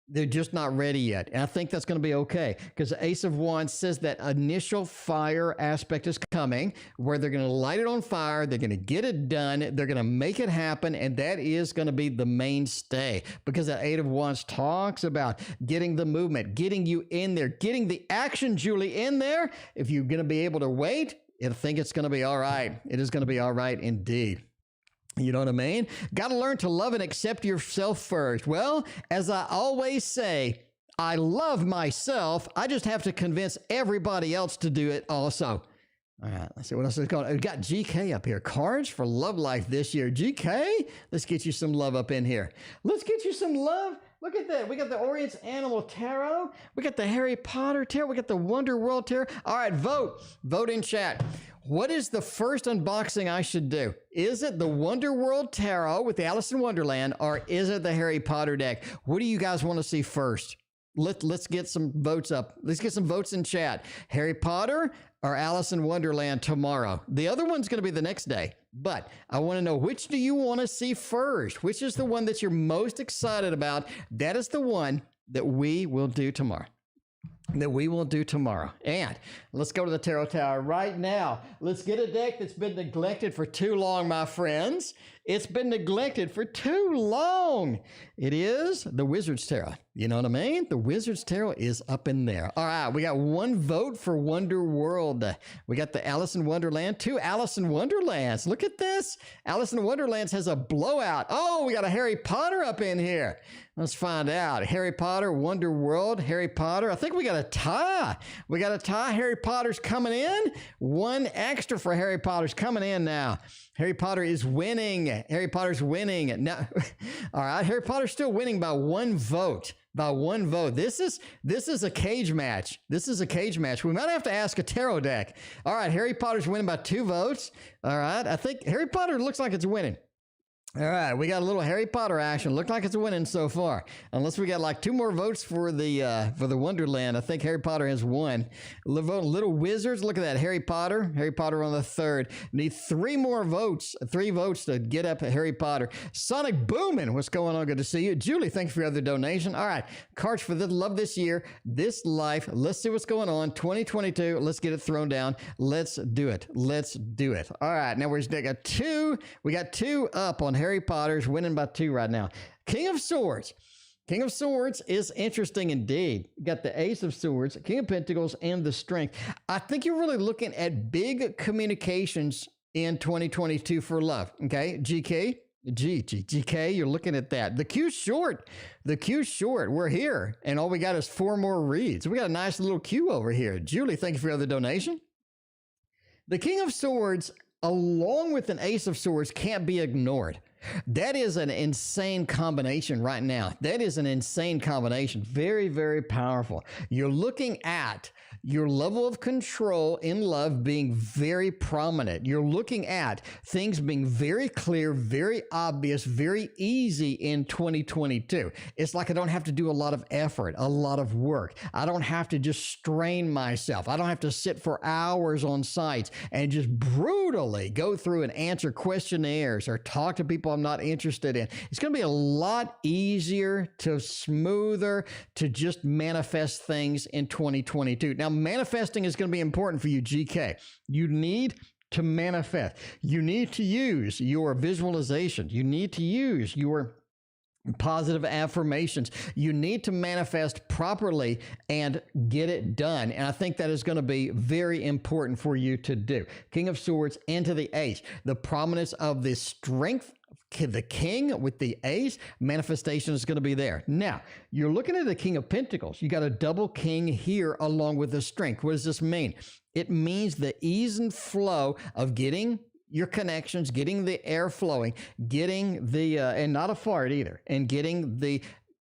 They're just not ready yet. And I think that's going to be okay because the Ace of Wands says that initial fire aspect is coming where they're going to light it on fire. They're going to get it done. They're going to make it happen. And that is going to be the mainstay because the Eight of Wands talks about getting the movement, getting you in there, getting the action, Julie, in there. If you're going to be able to wait, I think it's going to be all right. It is going to be all right indeed. You know what I mean? Got to learn to love and accept yourself first. Well, as I always say, I love myself. I just have to convince everybody else to do it also. All right, let's see what else is going on. We've got GK up here. Cards for love life this year. GK, let's get you some love up in here. Let's get you some love. Look at that. We got the Orient's Animal Tarot. We got the Harry Potter Tarot. We got the Wonder World Tarot. All right, vote. Vote in chat. What is the first unboxing I should do? Is it the Wonder World Tarot with the Alice in Wonderland, or is it the Harry Potter deck? What do you guys want to see first? Let's get some votes up. Let's get some votes in chat. Harry Potter or Alice in Wonderland tomorrow. The other one's going to be the next day. But I want to know, which do you want to see first? Which is the one that you're most excited about? That is the one that we will do tomorrow. And let's go to the Tarot Tower right now. Let's get a deck that's been neglected for too long, my friends. It's been neglected for too long. It is the Wizard's Tarot. You know what I mean? The Wizard's Tarot is up in there. All right, we got one vote for Wonder World. We got the Alice in Wonderland, two Alice in Wonderlands. Look at this. Alice in Wonderlands has a blowout. Oh, we got a Harry Potter up in here. Let's find out. Harry Potter, Wonder World, Harry Potter. I think we got a tie. We got a tie. Harry Potter's coming in. One extra for Harry Potter's coming in now. Harry Potter is winning. Harry Potter's winning. Now, all right, Harry Potter's still winning by one vote. By one vote. This is a cage match. This is a cage match. We might have to ask a tarot deck. All right, Harry Potter's winning by 2 votes. All right, I think Harry Potter looks like it's winning. All right, we got a little Harry Potter action. Look like it's winning so far. Unless we got like 2 more votes for the Wonderland. I think Harry Potter has won. Little Wizards, look at that. Harry Potter on the 3rd. Need 3 more votes. 3 votes to get up at Harry Potter. Sonic Boomin', what's going on? Good to see you. Julie, thank you for your other donation. All right, cards for the love this year, this life. Let's see what's going on. 2022, let's get it thrown down. Let's do it. Let's do it. All right, now we got 2. We got 2 up on Harry Potter's winning by 2 right now. King of Swords. King of Swords is interesting indeed. You got the Ace of Swords, King of Pentacles, and the Strength. I think you're really looking at big communications in 2022 for love. Okay, GK, GK, you're looking at that. The Q's short. The Q's short. We're here, and all we got is 4 more reads. We got a nice little Q over here. Julie, thank you for your other donation. The King of Swords, along with an Ace of Swords, can't be ignored. That is an insane combination right now. That is an insane combination. Very, very powerful. You're looking at your level of control in love being very prominent. You're looking at things being very clear, very obvious, very easy in 2022. It's like I don't have to do a lot of effort, a lot of work. I don't have to just strain myself. I don't have to sit for hours on sites and just brutally go through and answer questionnaires or talk to people I'm not interested in. It's going to be a lot easier to smoother to just manifest things in 2022. Now, manifesting is going to be important for you, GK. You need to manifest. You need to use your visualization. You need to use your positive affirmations. You need to manifest properly and get it done. And I think that is going to be very important for you to do. King of Swords into the Ace. The prominence of the Strength, the King with the Ace, manifestation is going to be there. Now, you're looking at the King of Pentacles. You got a double King here along with the Strength. What does this mean? It means the ease and flow of getting your connections, getting the air flowing, getting the, and not a fart either, and getting the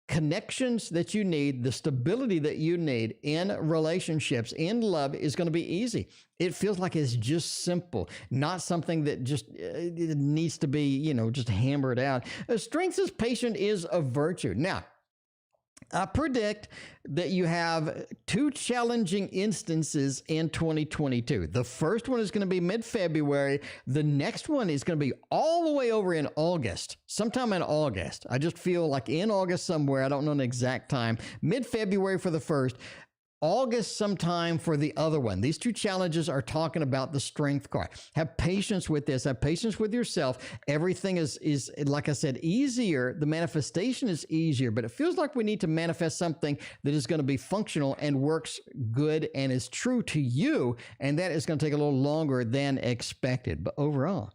connections that you need, the stability that you need in relationships, in love is going to be easy. It feels like it's just simple, not something that just it needs to be, just hammered out. Strength as patient is a virtue. Now, I predict that you have two challenging instances in 2022. The first one is going to be mid-February. The next one is going to be all the way over in August, sometime in August. I just feel like in August somewhere. I don't know an exact time. Mid-February for the first. August sometime for the other one. These two challenges are talking about the strength card. Have patience with this. Have patience with yourself. Everything is like I said, easier. The manifestation is easier, but it feels like we need to manifest something that is going to be functional and works good and is true to you, and that is going to take a little longer than expected. But overall,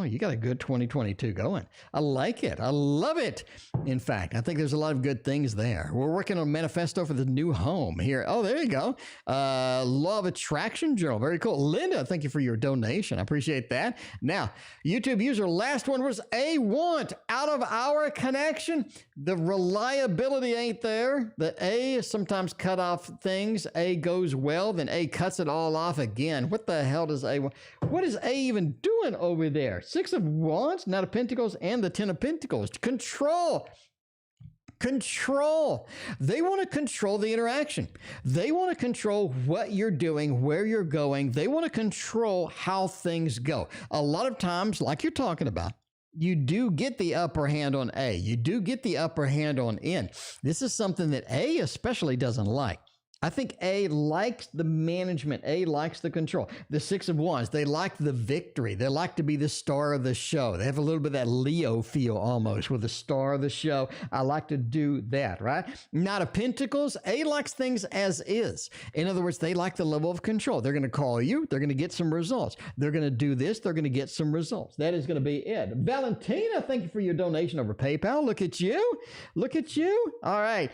you got a good 2022 going. I like it. I love it. In fact, I think there's a lot of good things there. We're working on a manifesto for the new home here. Oh, there you go. Law of Attraction Journal. Very cool. Linda, thank you for your donation. I appreciate that. Now, YouTube user, last one was a want. Out of our connection, the reliability ain't there. The A sometimes cut off things. A goes well, then A cuts it all off again. What the hell does A want? What is A even doing over there? Six of Wands, Knight of Pentacles, and the Ten of Pentacles. Control. They want to control the interaction. They want to control what you're doing, where you're going. They want to control how things go. A lot of times, like you're talking about, you do get the upper hand on A. You do get the upper hand on N. This is something that A especially doesn't like. I think A likes the management. A likes the control. The Six of Wands, they like the victory. They like to be the star of the show. They have a little bit of that Leo feel almost with the star of the show. I like to do that, right? Knight of Pentacles, A likes things as is. In other words, they like the level of control. They're going to call you. They're going to get some results. They're going to do this. They're going to get some results. That is going to be it. Valentina, thank you for your donation over PayPal. Look at you. Look at you. All right.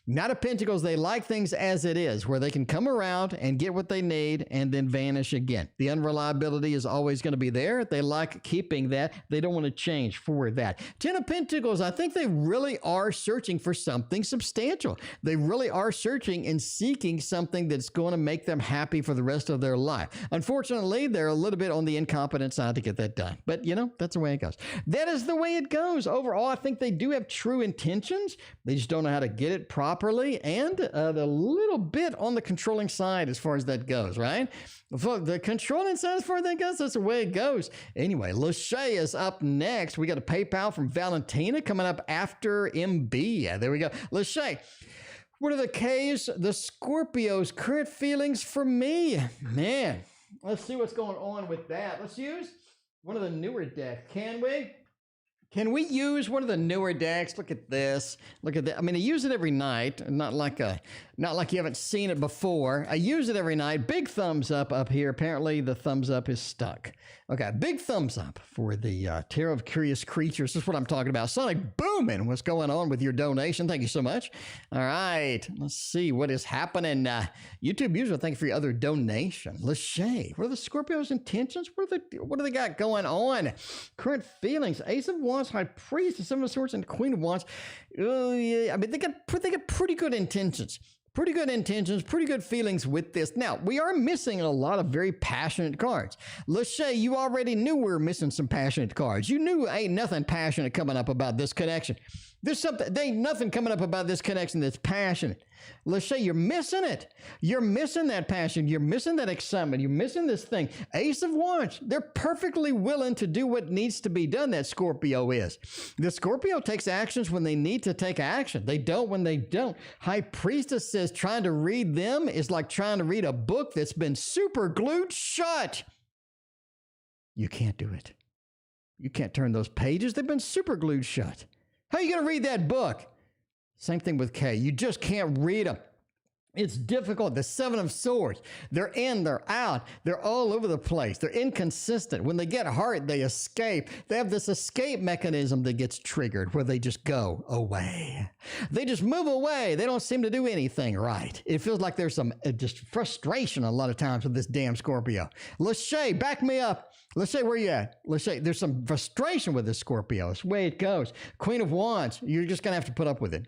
Knight of Pentacles, they like things as it is, where they can come around and get what they need and then vanish again. The unreliability is always going to be there. They like keeping that. They don't want to change for that. Ten of Pentacles, I think they really are searching for something substantial. They really are searching and seeking something that's going to make them happy for the rest of their life. Unfortunately, they're a little bit on the incompetent side to get that done. But, that's the way it goes. That is the way it goes. Overall, I think they do have true intentions. They just don't know how to get it properly, and a little bit on the controlling side as far as that goes, right? The controlling side as far as that goes, that's the way it goes. Anyway, Lachey is up next. We got a PayPal from Valentina coming up after MB. Yeah, there we go. Lachey, what are the K's? The Scorpio's current feelings for me. Man, let's see what's going on with that. Let's use one of the newer decks. Can we? Can we use one of the newer decks? Look at this. Look at that. I mean, I use it every night. Not like you haven't seen it before. I use it every night. Big thumbs up here. Apparently, the thumbs up is stuck. Okay, big thumbs up for the Tarot of Curious Creatures. This is what I'm talking about. Sonic Booming. What's going on with your donation? Thank you so much. All right, let's see what is happening. YouTube user, thank you for your other donation. Lachey, what are the Scorpio's intentions? What do they got going on? Current feelings. Ace of Wands, High Priest, Seven of Swords, and Queen of Wands. Yeah, I mean, they got pretty good intentions. Pretty good intentions, pretty good feelings with this. Now, we are missing a lot of very passionate cards. Lachey, you already knew we were missing some passionate cards. You knew ain't nothing passionate coming up about this connection. There ain't nothing coming up about this connection that's passionate. Lachey, you're missing it. You're missing that passion. You're missing that excitement. You're missing this thing. Ace of Wands, they're perfectly willing to do what needs to be done, that Scorpio is. The Scorpio takes actions when they need to take action. They don't when they don't. High Priestess says trying to read them is like trying to read a book that's been super glued shut. You can't do it. You can't turn those pages. They've been super glued shut. How are you going to read that book? Same thing with K. You just can't read them. It's difficult. The Seven of Swords. They're in, they're out. They're all over the place. They're inconsistent. When they get hurt, they escape. They have this escape mechanism that gets triggered where they just go away. They just move away. They don't seem to do anything right. It feels like there's some just frustration a lot of times with this damn Scorpio. Lachey, back me up. Lachey, where you at? Lachey, there's some frustration with this Scorpio. It's the way it goes. Queen of Wands, you're just going to have to put up with it.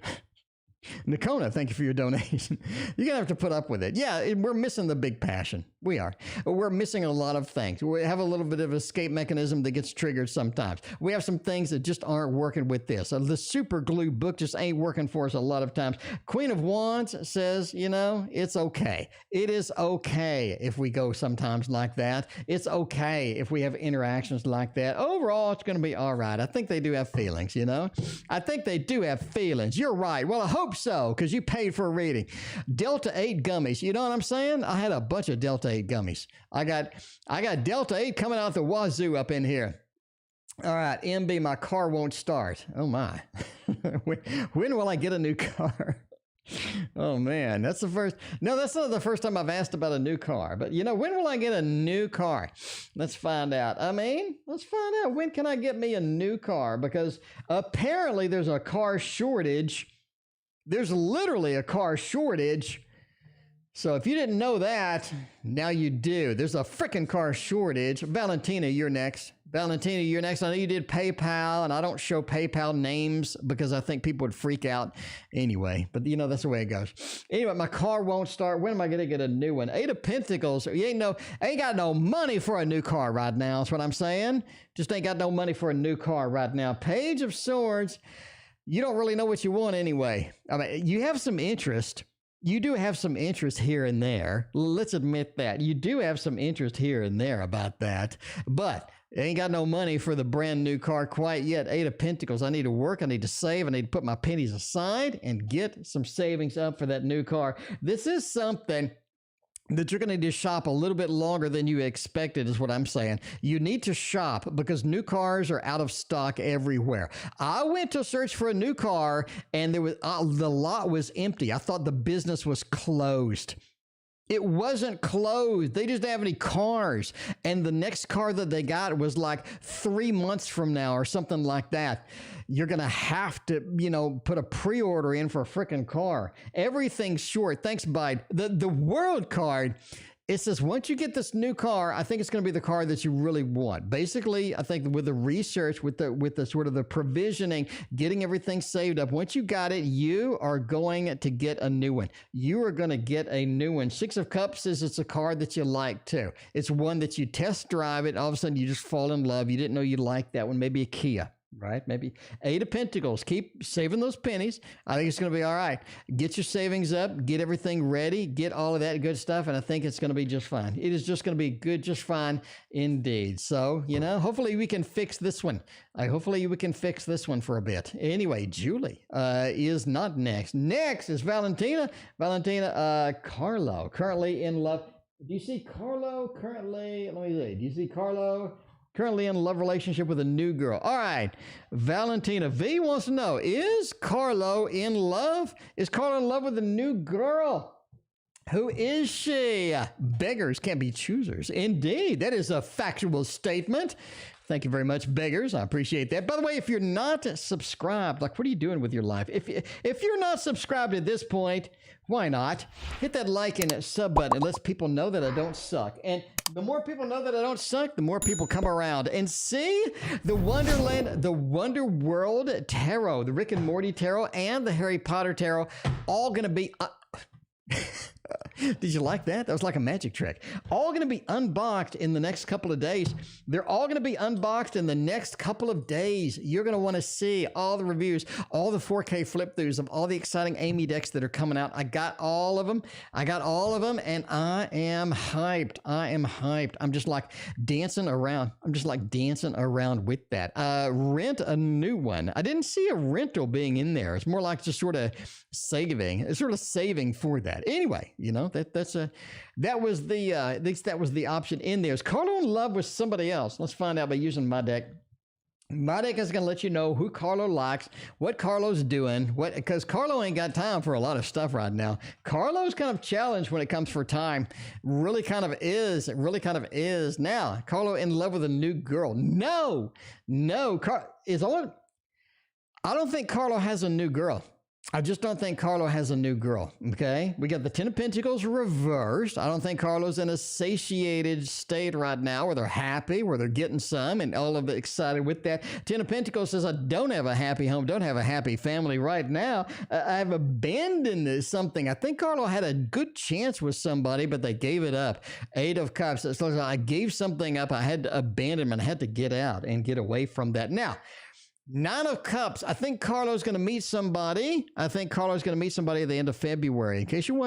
Nakona, thank you for your donation. You're going to have to put up with it. Yeah, we're missing the big passion. We are. We're missing a lot of things. We have a little bit of escape mechanism that gets triggered sometimes. We have some things that just aren't working with this. The super glue book just ain't working for us a lot of times. Queen of Wands says, you know, it's okay. It is okay if we go sometimes like that. It's okay if we have interactions like that. Overall, it's going to be all right. I think they do have feelings, you know. I think they do have feelings. You're right. Well, I hope so, because you paid for a reading. Delta 8 gummies. You know what I'm saying? I had a bunch of Delta 8 gummies. I got Delta 8 coming out the wazoo up in here. All right, MB, my car won't start. Oh my. when will I get a new car? Oh man, that's the first. No, that's not the first time I've asked about a new car. But you know, when will I get a new car? Let's find out. Let's find out, when can I get me a new car? Because apparently there's a car shortage. There's literally a car shortage. So if you didn't know that, now you do. There's a freaking car shortage. Valentina, you're next. Valentina, you're next. I know you did PayPal, and I don't show PayPal names because I think people would freak out anyway. But, you know, that's the way it goes. Anyway, my car won't start. When am I going to get a new one? 8 of Pentacles. You ain't got no money for a new car right now. That's what I'm saying. Just ain't got no money for a new car right now. Page of Swords. You don't really know what you want anyway. I mean, you have some interest. You do have some interest here and there. Let's admit that. You do have some interest here and there about that. But ain't got no money for the brand new car quite yet. 8 of Pentacles. I need to work. I need to save. I need to put my pennies aside and get some savings up for that new car. This is something that you're going to need to shop a little bit longer than you expected, is what I'm saying. You need to shop because new cars are out of stock everywhere. I went to search for a new car and there was the lot was empty. I thought the business was closed. It wasn't closed. They just didn't have any cars. And the next car that they got was like 3 months from now or something like that. You're going to have to, you know, put a pre-order in for a freaking car. Everything's short. Thanks, Bide. The World card, it says, once you get this new car, I think it's going to be the car that you really want. Basically, I think with the research, with the sort of the provisioning, getting everything saved up, once you got it, you are going to get a new one. You are going to get a new one. 6 of Cups says it's a car that you like too. It's one that you test drive it. All of a sudden, you just fall in love. You didn't know you liked that one. Maybe a Kia. Right? Maybe 8 of Pentacles. Keep saving those pennies. I think it's going to be all right. Get your savings up, get everything ready, get all of that good stuff, and I think it's going to be just fine. It is just going to be good, just fine indeed. So, you know, hopefully we can fix this one. Hopefully we can fix this one for a bit. Anyway, Julie is not next. Next is Valentina. Carlo, currently in love. Do you see Carlo currently? Let me see. Do you see Carlo? Currently in a love relationship with a new girl. All right. Valentina V wants to know, is Carlo in love? Is Carlo in love with a new girl? Who is she? Beggars can't be choosers. Indeed. That is a factual statement. Thank you very much, beggars. I appreciate that. By the way, if you're not subscribed, like, what are you doing with your life? If you're not subscribed at this point, why not? Hit that like and sub button. It lets people know that I don't suck. And the more people know that I don't suck, the more people come around and see the Wonderland, the Wonder World Tarot, the Rick and Morty Tarot, and the Harry Potter Tarot, all going to be... Did you like that? That was like a magic trick. All going to be unboxed in the next couple of days. They're all going to be unboxed in the next couple of days. You're going to want to see all the reviews, all the 4K flip throughs of all the exciting Amy decks that are coming out. I got all of them. And I am hyped. I'm just like dancing around. With that. Rent a new one. I didn't see a rental being in there. It's more like just sort of saving. It's sort of saving for that. Anyway, you know, that was the option in there. Is Carlo in love with somebody else? Let's find out by using my deck. My deck is going to let you know who Carlo likes, what Carlo's doing, because Carlo ain't got time for a lot of stuff right now. Carlo's kind of challenged when it comes for time. Really kind of is. Now, Carlo in love with a new girl. No, I don't think Carlo has a new girl. I just don't think Carlo has a new girl, okay? We got the Ten of Pentacles reversed. I don't think Carlo's in a satiated state right now where they're happy, where they're getting some and all of it excited with that. Ten of Pentacles says, I don't have a happy home, don't have a happy family right now. I've abandoned something. I think Carlo had a good chance with somebody, but they gave it up. Eight of Cups. It's like I gave something up. I had to abandon and I had to get out and get away from that. Now, Nine of Cups. I think Carlo's going to meet somebody. At the end of February. In case you're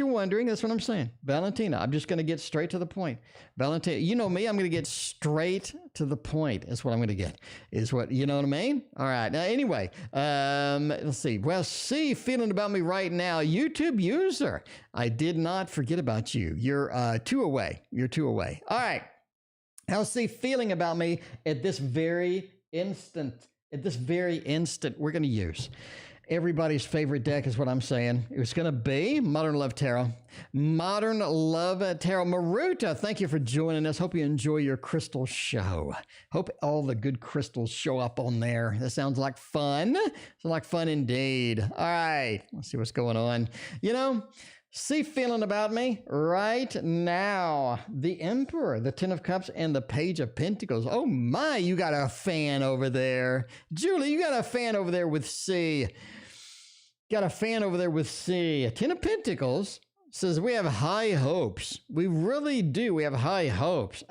wondering, that's what I'm saying. Valentina, I'm just going to get straight to the point. Valentina, you know me, I'm going to get straight to the point. That's what I'm going to get. You know what I mean? All right. Now, anyway, let's see. Well, see, feeling about me right now. YouTube user, I did not forget about you. You're 2 away. All right. How's C feeling about me at this very instant? We're going to use everybody's favorite deck is what I'm saying. It's going to be Modern Love Tarot. Maruta, thank you for joining us. Hope you enjoy your crystal show. Hope all the good crystals show up on there. That sounds like fun. Sounds like fun indeed. All right. Let's see what's going on. See feeling about me right now. The Emperor, the Ten of Cups, and the Page of Pentacles. Oh my, you got a fan over there. Julie, you got a fan over there with C. Ten of Pentacles says we have high hopes. We really do. We have high hopes.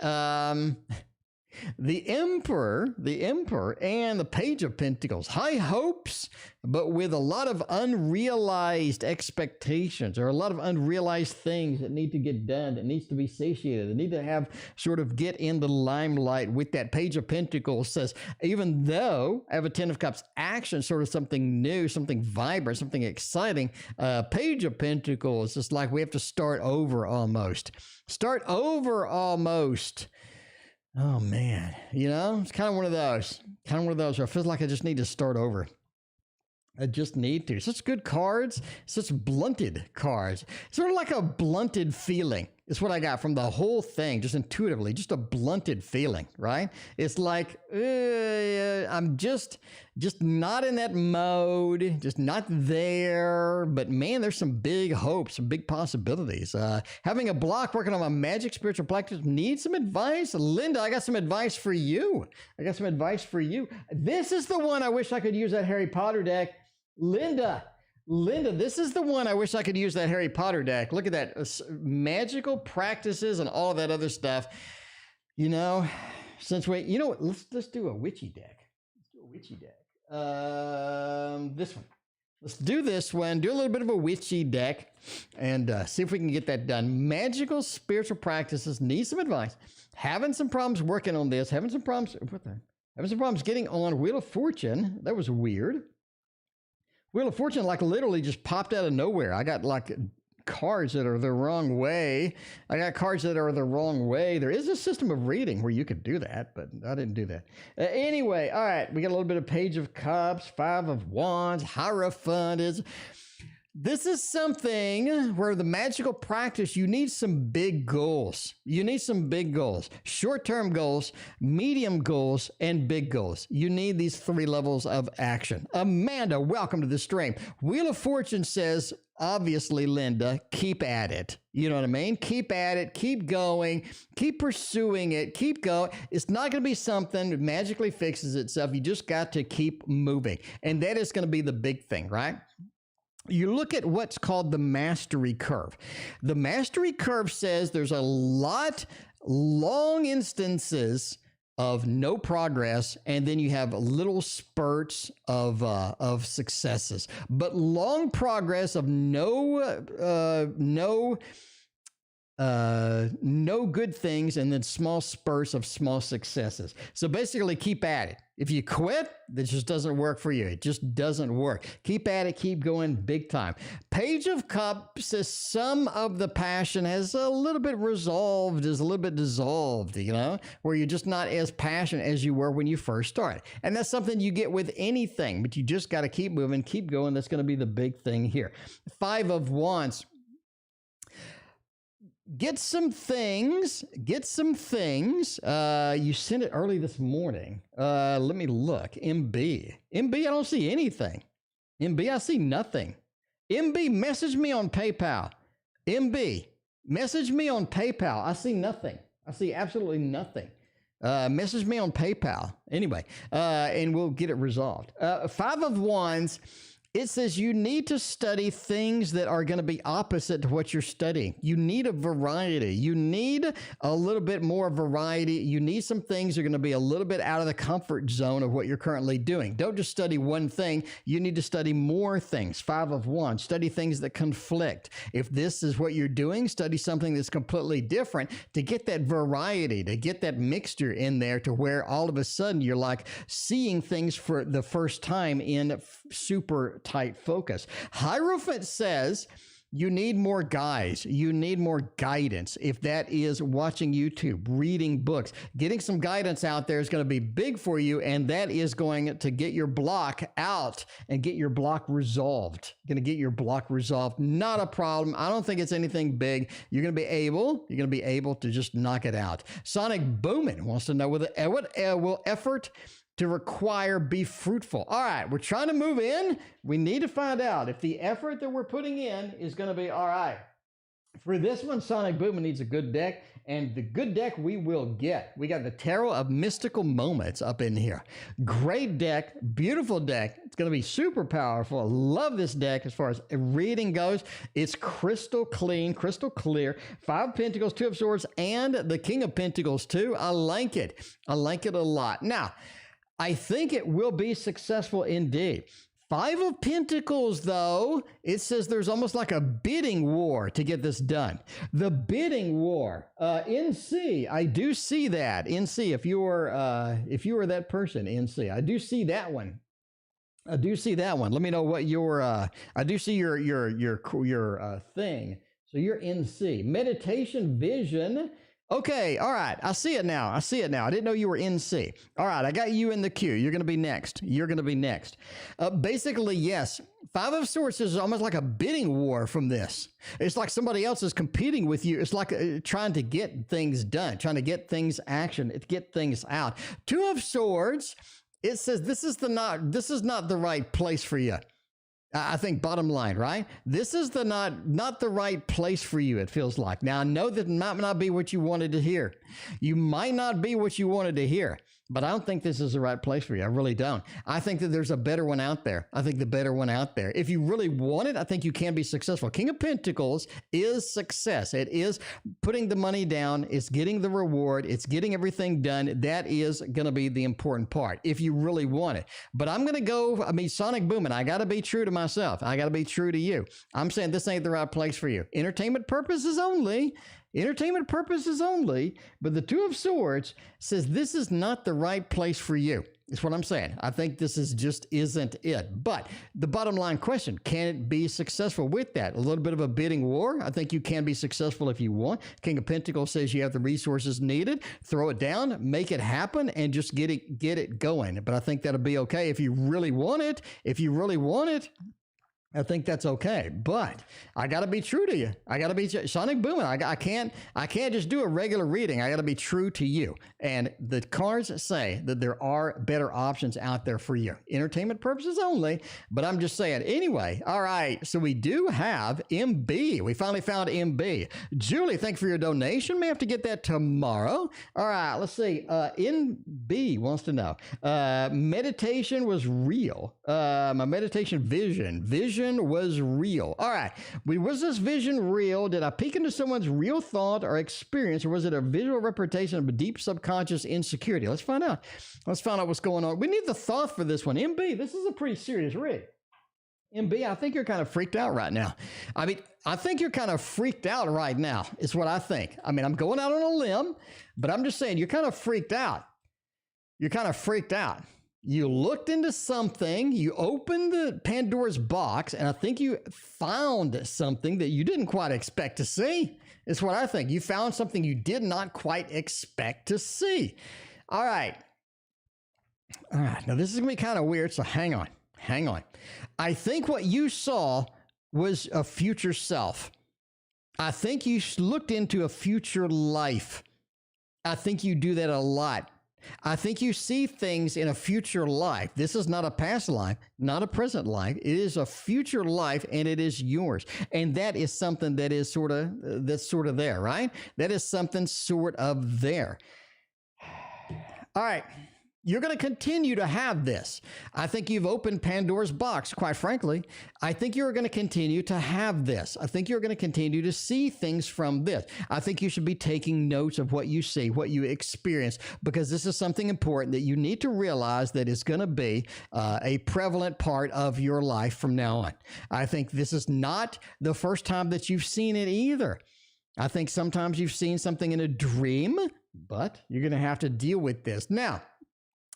The Emperor, and the Page of Pentacles. High hopes, but with a lot of unrealized expectations or a lot of unrealized things that need to get done, that needs to be satiated. They need to have get in the limelight with that. Page of Pentacles says, even though I have a Ten of Cups action, sort of something new, something vibrant, something exciting, Page of Pentacles is like we have to start over almost. Oh man, it's kind of one of those where I feel like I just need to start over. I just need to. Such good cards, such blunted cards. Sort of like a blunted feeling. It's what I got from the whole thing, just intuitively, just a blunted feeling, right? It's like, I'm just not in that mode, just not there. But man, there's some big hopes, some big possibilities. Having a block, working on my magic, spiritual practice, need some advice. Linda, I got some advice for you. This is the one I wish I could use that Harry Potter deck. Linda, this is the one I wish I could use that Harry Potter deck. Look at that. Magical practices and all that other stuff. Let's do a witchy deck. This one. Let's do this one. Do a little bit of a witchy deck and see if we can get that done. Magical spiritual practices need some advice. Having some problems working on this. Having some problems getting on Wheel of Fortune. That was weird. Wheel of Fortune literally just popped out of nowhere. I got cards that are the wrong way. There is a system of reading where you could do that, but I didn't do that. Anyway, all right. We got a little bit of Page of Cups, Five of Wands, Hierophant. This is something where the magical practice, you need some big goals. Short-term goals, medium goals, and big goals. You need these 3 levels of action. Amanda, welcome to the stream. Wheel of Fortune says, obviously, Linda, keep at it. You know what I mean? Keep at it. Keep going. Keep pursuing it. Keep going. It's not going to be something that magically fixes itself. You just got to keep moving. And that is going to be the big thing, right? You look at what's called the mastery curve. The mastery curve says there's a long instances of no progress, and then you have little spurts of successes. But long progress of no no good things, and then small spurts of small successes. So basically, keep at it. If you quit, that just doesn't work for you. It just doesn't work. Keep at it. Keep going big time. Page of Cups says some of the passion has a little bit resolved, is a little bit dissolved, where you're just not as passionate as you were when you first started. And that's something you get with anything, but you just got to keep moving, keep going. That's going to be the big thing here. 5 of Wands. Get some things. You sent it early this morning. Let me look. MB, I don't see anything. MB, I see nothing. MB, message me on PayPal. MB, message me on PayPal. I see nothing. I see absolutely nothing. Message me on PayPal. Anyway, and we'll get it resolved. 5 of Wands. It says you need to study things that are going to be opposite to what you're studying. You need a variety. You need a little bit more variety. You need some things that are going to be a little bit out of the comfort zone of what you're currently doing. Don't just study one thing. You need to study more things. 5 of Wands. Study things that conflict. If this is what you're doing, study something that's completely different to get that variety, to get that mixture in there to where all of a sudden you're like seeing things for the first time in super tight focus. Hierophant says you need more guys. You need more guidance. If that is watching YouTube, reading books, getting some guidance out there is going to be big for you, and that is going to get your block out and get your block resolved. Going to get your block resolved. Not a problem. I don't think it's anything big. You're going to be able to just knock it out. Sonic Boomin wants to know what will effort to require be fruitful. All right, we're trying to move in. We need to find out if the effort that we're putting in is going to be all right. For this one, Sonic Boom needs a good deck, and the good deck we will get. We got the Tarot of Mystical Moments up in here. Great deck, beautiful deck. It's going to be super powerful. I love this deck as far as reading goes. It's crystal clean, crystal clear. 5 of Pentacles, 2 of Swords, and the King of Pentacles too. I like it. I like it a lot. Now, I think it will be successful indeed. 5 of Pentacles, though, it says there's almost like a bidding war to get this done. The bidding war. NC, I do see that. NC, if you were that person, NC, I do see that one. I do see that one. Let me know what your, I do see your thing. So you're NC. Meditation Vision. Okay, all right. I see it now. I didn't know you were NC. All right, I got you in the queue. You're going to be next. Basically, yes. 5 of Swords is almost like a bidding war from this. It's like somebody else is competing with you. It's like trying to get things done, trying to get things action, get things out. 2 of Swords, it says this is not the right place for you. I think bottom line, right? This is not the right place for you, it feels like. Now, I know that might not be what you wanted to hear. You might not be what you wanted to hear, but I don't think this is the right place for you. I really don't. I think that there's a better one out there. If you really want it, I think you can be successful. King of Pentacles is success. It is putting the money down. It's getting the reward. It's getting everything done. That is going to be the important part if you really want it. But I'm going to go, Sonic Boom, and I got to be true to myself. I got to be true to you. I'm saying this ain't the right place for you. Entertainment purposes only, but the 2 of Swords says this is not the right place for you. That's what I'm saying. I think this isn't it. But the bottom line question, can it be successful with that? A little bit of a bidding war. I think you can be successful if you want. King of Pentacles says you have the resources needed. Throw it down, make it happen, and just get it going. But I think that'll be okay if you really want it. I think that's okay, but I got to be true to you. I got to be Sonic Boom. I can't just do a regular reading. I got to be true to you. And the cards say that there are better options out there for you. Entertainment purposes only, but I'm just saying. Anyway, all right. So we do have MB. We finally found MB. Julie, thank you for your donation. May have to get that tomorrow. All right. Let's see. MB wants to know. Meditation was real. My meditation vision was real. All right. Was this vision real? Did I peek into someone's real thought or experience, or was it a visual representation of a deep subconscious insecurity? Let's find out. Let's find out what's going on. We need the thought for this one. MB, this is a pretty serious read. MB, I think you're kind of freaked out right now. I mean, I think you're kind of freaked out right now, is what I think. I mean, I'm going out on a limb, but I'm just saying you're kind of freaked out. You're kind of freaked out. You looked into something, you opened the Pandora's box, and I think you found something that you didn't quite expect to see. Is what I think. You found something you did not quite expect to see. All right. All right. Now, this is going to be kind of weird, so hang on. Hang on. I think what you saw was a future self. I think you looked into a future life. I think you do that a lot. I think you see things in a future life. This is not a past life, not a present life. It is a future life, and it is yours. And that is something that is sort of there, right? That is something sort of there. All right. You're going to continue to have this. I think you've opened Pandora's box, quite frankly. I think you're going to continue to have this. I think you're going to continue to see things from this. I think you should be taking notes of what you see, what you experience, because this is something important that you need to realize that is going to be a prevalent part of your life from now on. I think this is not the first time that you've seen it either. I think sometimes you've seen something in a dream, but you're going to have to deal with this. Now,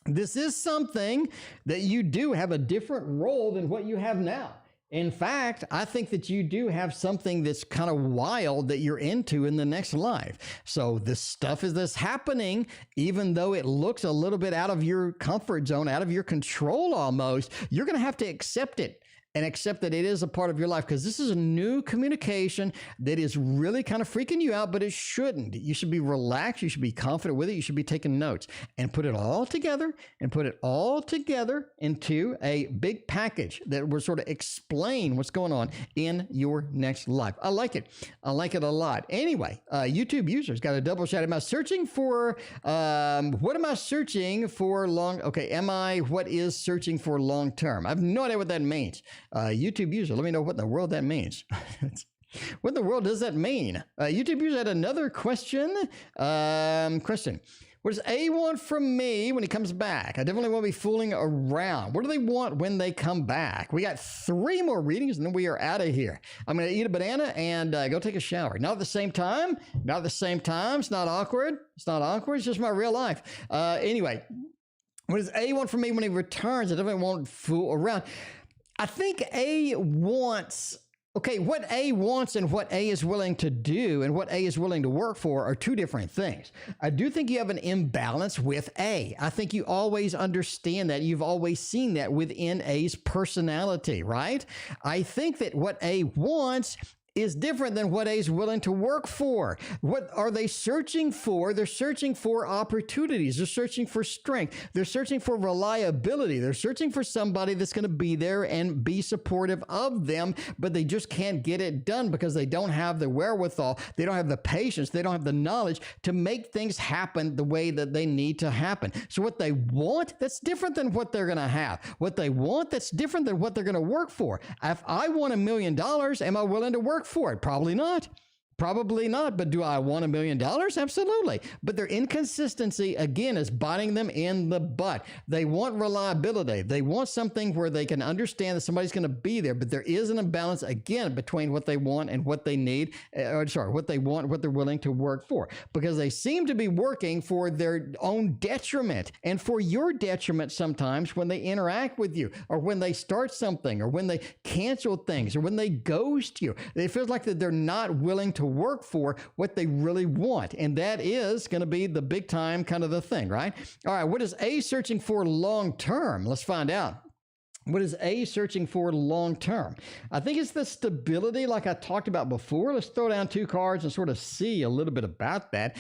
this is something that you do have a different role than what you have now. In fact, I think that you do have something that's kind of wild that you're into in the next life. So this stuff is this happening, even though it looks a little bit out of your comfort zone, out of your control almost, you're going to have to accept it. And accept that it is a part of your life, because this is a new communication that is really kind of freaking you out, but it shouldn't. You should be relaxed. You should be confident with it. You should be taking notes and put it all together into a big package that will sort of explain what's going on in your next life. I like it. I like it a lot. Anyway, YouTube users got a double shout. Am I searching for, what am I searching for long? Okay. What is searching for long term? I have no idea what that means. YouTube user, let me know what in the world that means. What in the world does that mean? YouTube user had another question. What does A want from me when he comes back? I definitely won't be fooling around. What do they want when they come back? We got 3 more readings, and then we are out of here. I'm going to eat a banana and go take a shower. Not at the same time. Not at the same time. It's not awkward. It's not awkward. It's just my real life. Anyway, what does A want from me when he returns? I definitely won't fool around. I think A wants, what A wants and what A is willing to do and what A is willing to work for are 2 different things. I do think you have an imbalance with A. I think you always understand that. You've always seen that within A's personality, right? I think that what A wants is different than what A's willing to work for. What are they searching for? They're searching for opportunities. They're searching for strength. They're searching for reliability. They're searching for somebody that's going to be there and be supportive of them, but they just can't get it done because they don't have the wherewithal. They don't have the patience. They don't have the knowledge to make things happen the way that they need to happen. So what they want, that's different than what they're going to have. What they want, that's different than what they're going to work for. If I want $1 million, am I willing to work for it? Probably not. Probably not, but do I want $1 million? Absolutely. But their inconsistency, again, is biting them in the butt. They want reliability. They want something where they can understand that somebody's going to be there, but there is an imbalance, again, between what they want and what they need, what they want, what they're willing to work for, because they seem to be working for their own detriment and for your detriment sometimes when they interact with you or when they start something or when they cancel things or when they ghost you. It feels like that they're not willing to work for what they really want. And that is going to be the big time kind of the thing, right? All right. What is A searching for long term? Let's find out. What is A searching for long term? I think it's the stability like I talked about before. Let's throw down 2 cards and sort of see a little bit about that.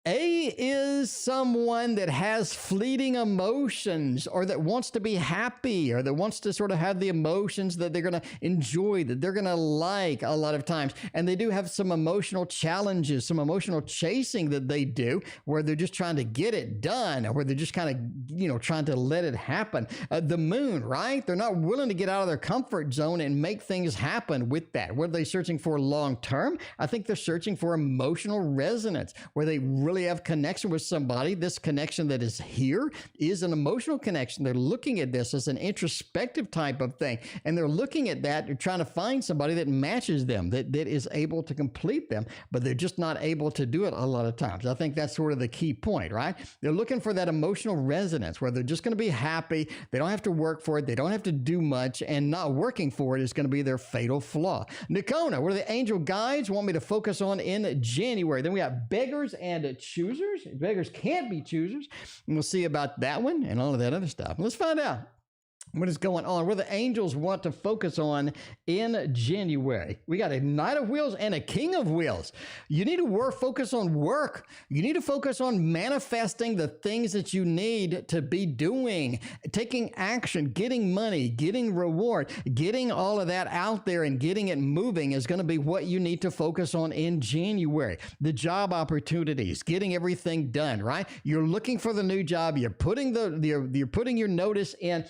A is someone that has fleeting emotions or that wants to be happy or that wants to sort of have the emotions that they're going to enjoy, that they're going to like a lot of times. And they do have some emotional challenges, some emotional chasing that they do where they're just trying to get it done or where they're just kind of, trying to let it happen. The moon, right? They're not willing to get out of their comfort zone and make things happen with that. What are they searching for long term? I think they're searching for emotional resonance where they really really have connection with somebody. This connection that is here is an emotional connection. They're looking at this as an introspective type of thing. And they're looking at that. They're trying to find somebody that matches them, that is able to complete them, but they're just not able to do it a lot of times. I think that's sort of the key point, right? They're looking for that emotional resonance where they're just going to be happy. They don't have to work for it. They don't have to do much, and not working for it is going to be their fatal flaw. Nikona, what are the angel guides want me to focus on in January? Then we got beggars and choosers. Beggars can't be choosers. And we'll see about that one and all of that other stuff. Let's find out what is going on, what the angels want to focus on in January. We got a Knight of Wheels and a King of Wheels. You need to focus on work. You need to focus on manifesting the things that you need to be doing, taking action, getting money, getting reward, getting all of that out there and getting it moving is going to be what you need to focus on in January. The job opportunities, getting everything done, right? You're looking for the new job. You're putting your notice in.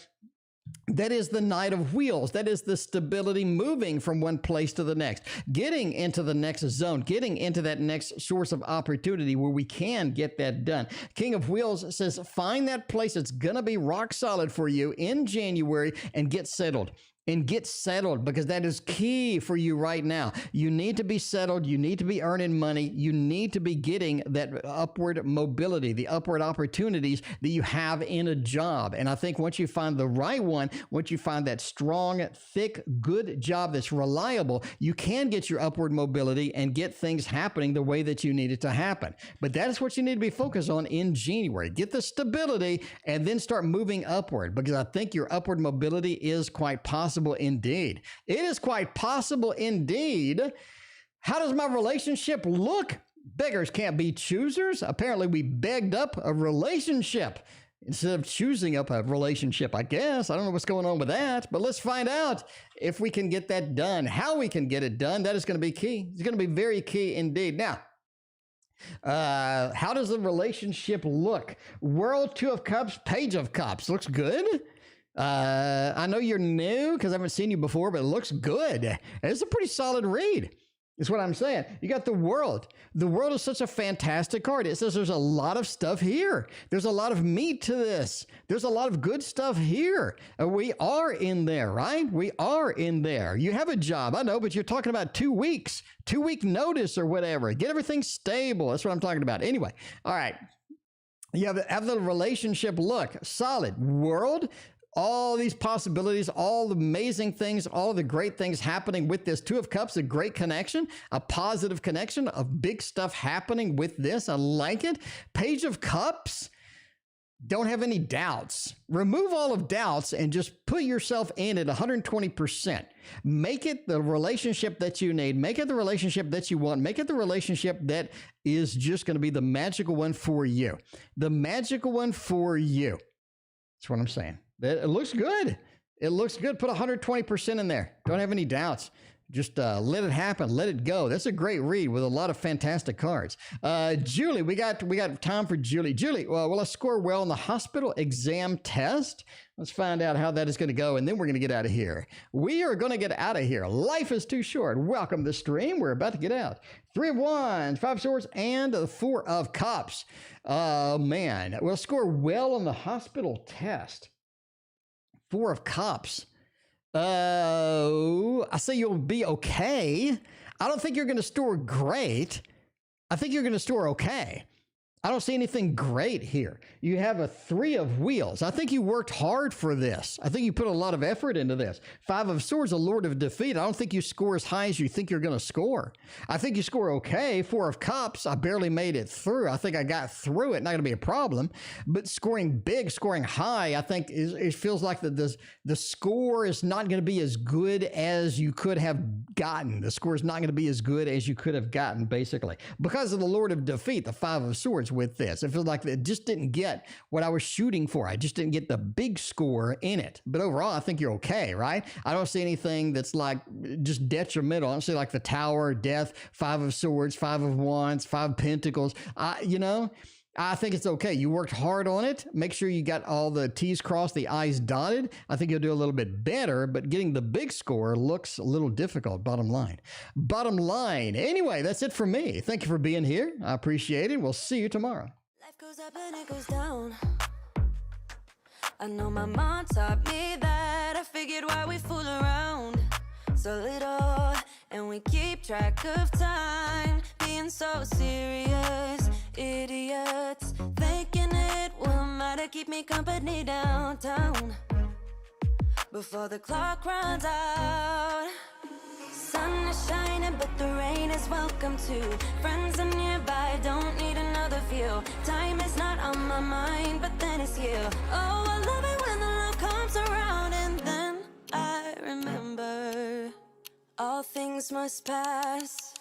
That is the Knight of Wheels. That is the stability, moving from one place to the next, getting into the next zone, getting into that next source of opportunity where we can get that done. King of Wheels says, find that place that's going to be rock solid for you in January and get settled. And get settled, because that is key for you right now. You need to be settled. You need to be earning money. You need to be getting that upward mobility, the upward opportunities that you have in a job. And I think once you find the right one, once you find that strong, thick, good job that's reliable, you can get your upward mobility and get things happening the way that you need it to happen. But that is what you need to be focused on in January. Get the stability and then start moving upward, because I think your upward mobility is quite possible. Indeed. It is quite possible indeed. How does my relationship look? Beggars can't be choosers. Apparently, we begged up a relationship instead of choosing up a relationship, I guess. I don't know what's going on with that, but let's find out if we can get that done, how we can get it done. That is going to be key. It's going to be very key indeed. Now, how does the relationship look? World, Two of Cups, Page of Cups. Looks good. I know you're new because I haven't seen you before, but it looks good. It's a pretty solid read. Is what I'm saying. You got the World. The World is such a fantastic card. It says there's a lot of stuff here. There's a lot of meat to this. There's a lot of good stuff here. We are in there, right? We are in there. You have a job, I know, but you're talking about 2 weeks, 2-week notice or whatever. Get everything stable. That's what I'm talking about. Anyway, all right. You have the relationship look solid. World. All these possibilities, all the amazing things, all the great things happening with this. Two of Cups, a great connection, a positive connection of big stuff happening with this. I like it. Page of Cups, don't have any doubts. Remove all of doubts and just put yourself in at 120%. Make it the relationship that you need. Make it the relationship that you want. Make it the relationship that is just going to be the magical one for you. The magical one for you. That's what I'm saying. It looks good. It looks good. Put 120% in there. Don't have any doubts. Just let it happen. Let it go. That's a great read with a lot of fantastic cards. Julie, we got time for Julie. Julie, will I score well on the hospital exam test? Let's find out how that is going to go, and then we're going to get out of here. We are going to get out of here. Life is too short. Welcome to the stream. We're about to get out. 3 of Wands, 5 of Swords, and 4 of Cups. Oh, man. We'll score well on the hospital test. 4 of Cups. I say you'll be okay. I don't think you're going to score great. I think you're going to score okay. I don't see anything great here. You have a 3 of Wheels. I think you worked hard for this. I think you put a lot of effort into this. 5 of Swords, a Lord of Defeat. I don't think you score as high as you think you're going to score. I think you score okay. 4 of Cups, I barely made it through. I think I got through it. Not going to be a problem. But scoring big, scoring high, I think it feels like the score is not going to be as good as you could have gotten. The score is not going to be as good as you could have gotten, basically. Because of the Lord of Defeat, the 5 of Swords with this. It feels like it just didn't get what I was shooting for. I just didn't get the big score in it. But overall, I think you're okay, right? I don't see anything that's like just detrimental. I don't see like the Tower, Death, 5 of Swords, 5 of Wands, 5 of Pentacles. You know, I think it's okay. You worked hard on it. Make sure you got all the T's crossed, the I's dotted. I think you'll do a little bit better, but getting the big score looks a little difficult, bottom line. Bottom line. Anyway, that's it for me. Thank you for being here. I appreciate it. We'll see you tomorrow. Life goes up and it goes down. I know my mom taught me that. I figured why we fool around so little, and we keep track of time, being so serious, idiots, thinking it will matter, keep me company downtown before the clock runs out. Sun is shining, but the rain is welcome too. Friends are nearby, don't need another view. Time is not on my mind, but then it's you. Oh, I love it when the love comes around, and then I remember all things must pass.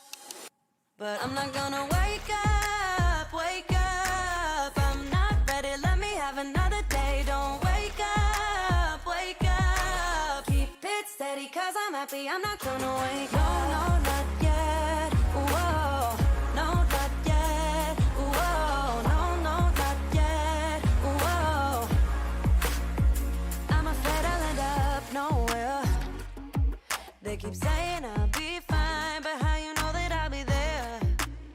But I'm not gonna wake up, wake up. I'm not ready, let me have another day. Don't wake up, wake up. Keep it steady, cause I'm happy, I'm not gonna wake up.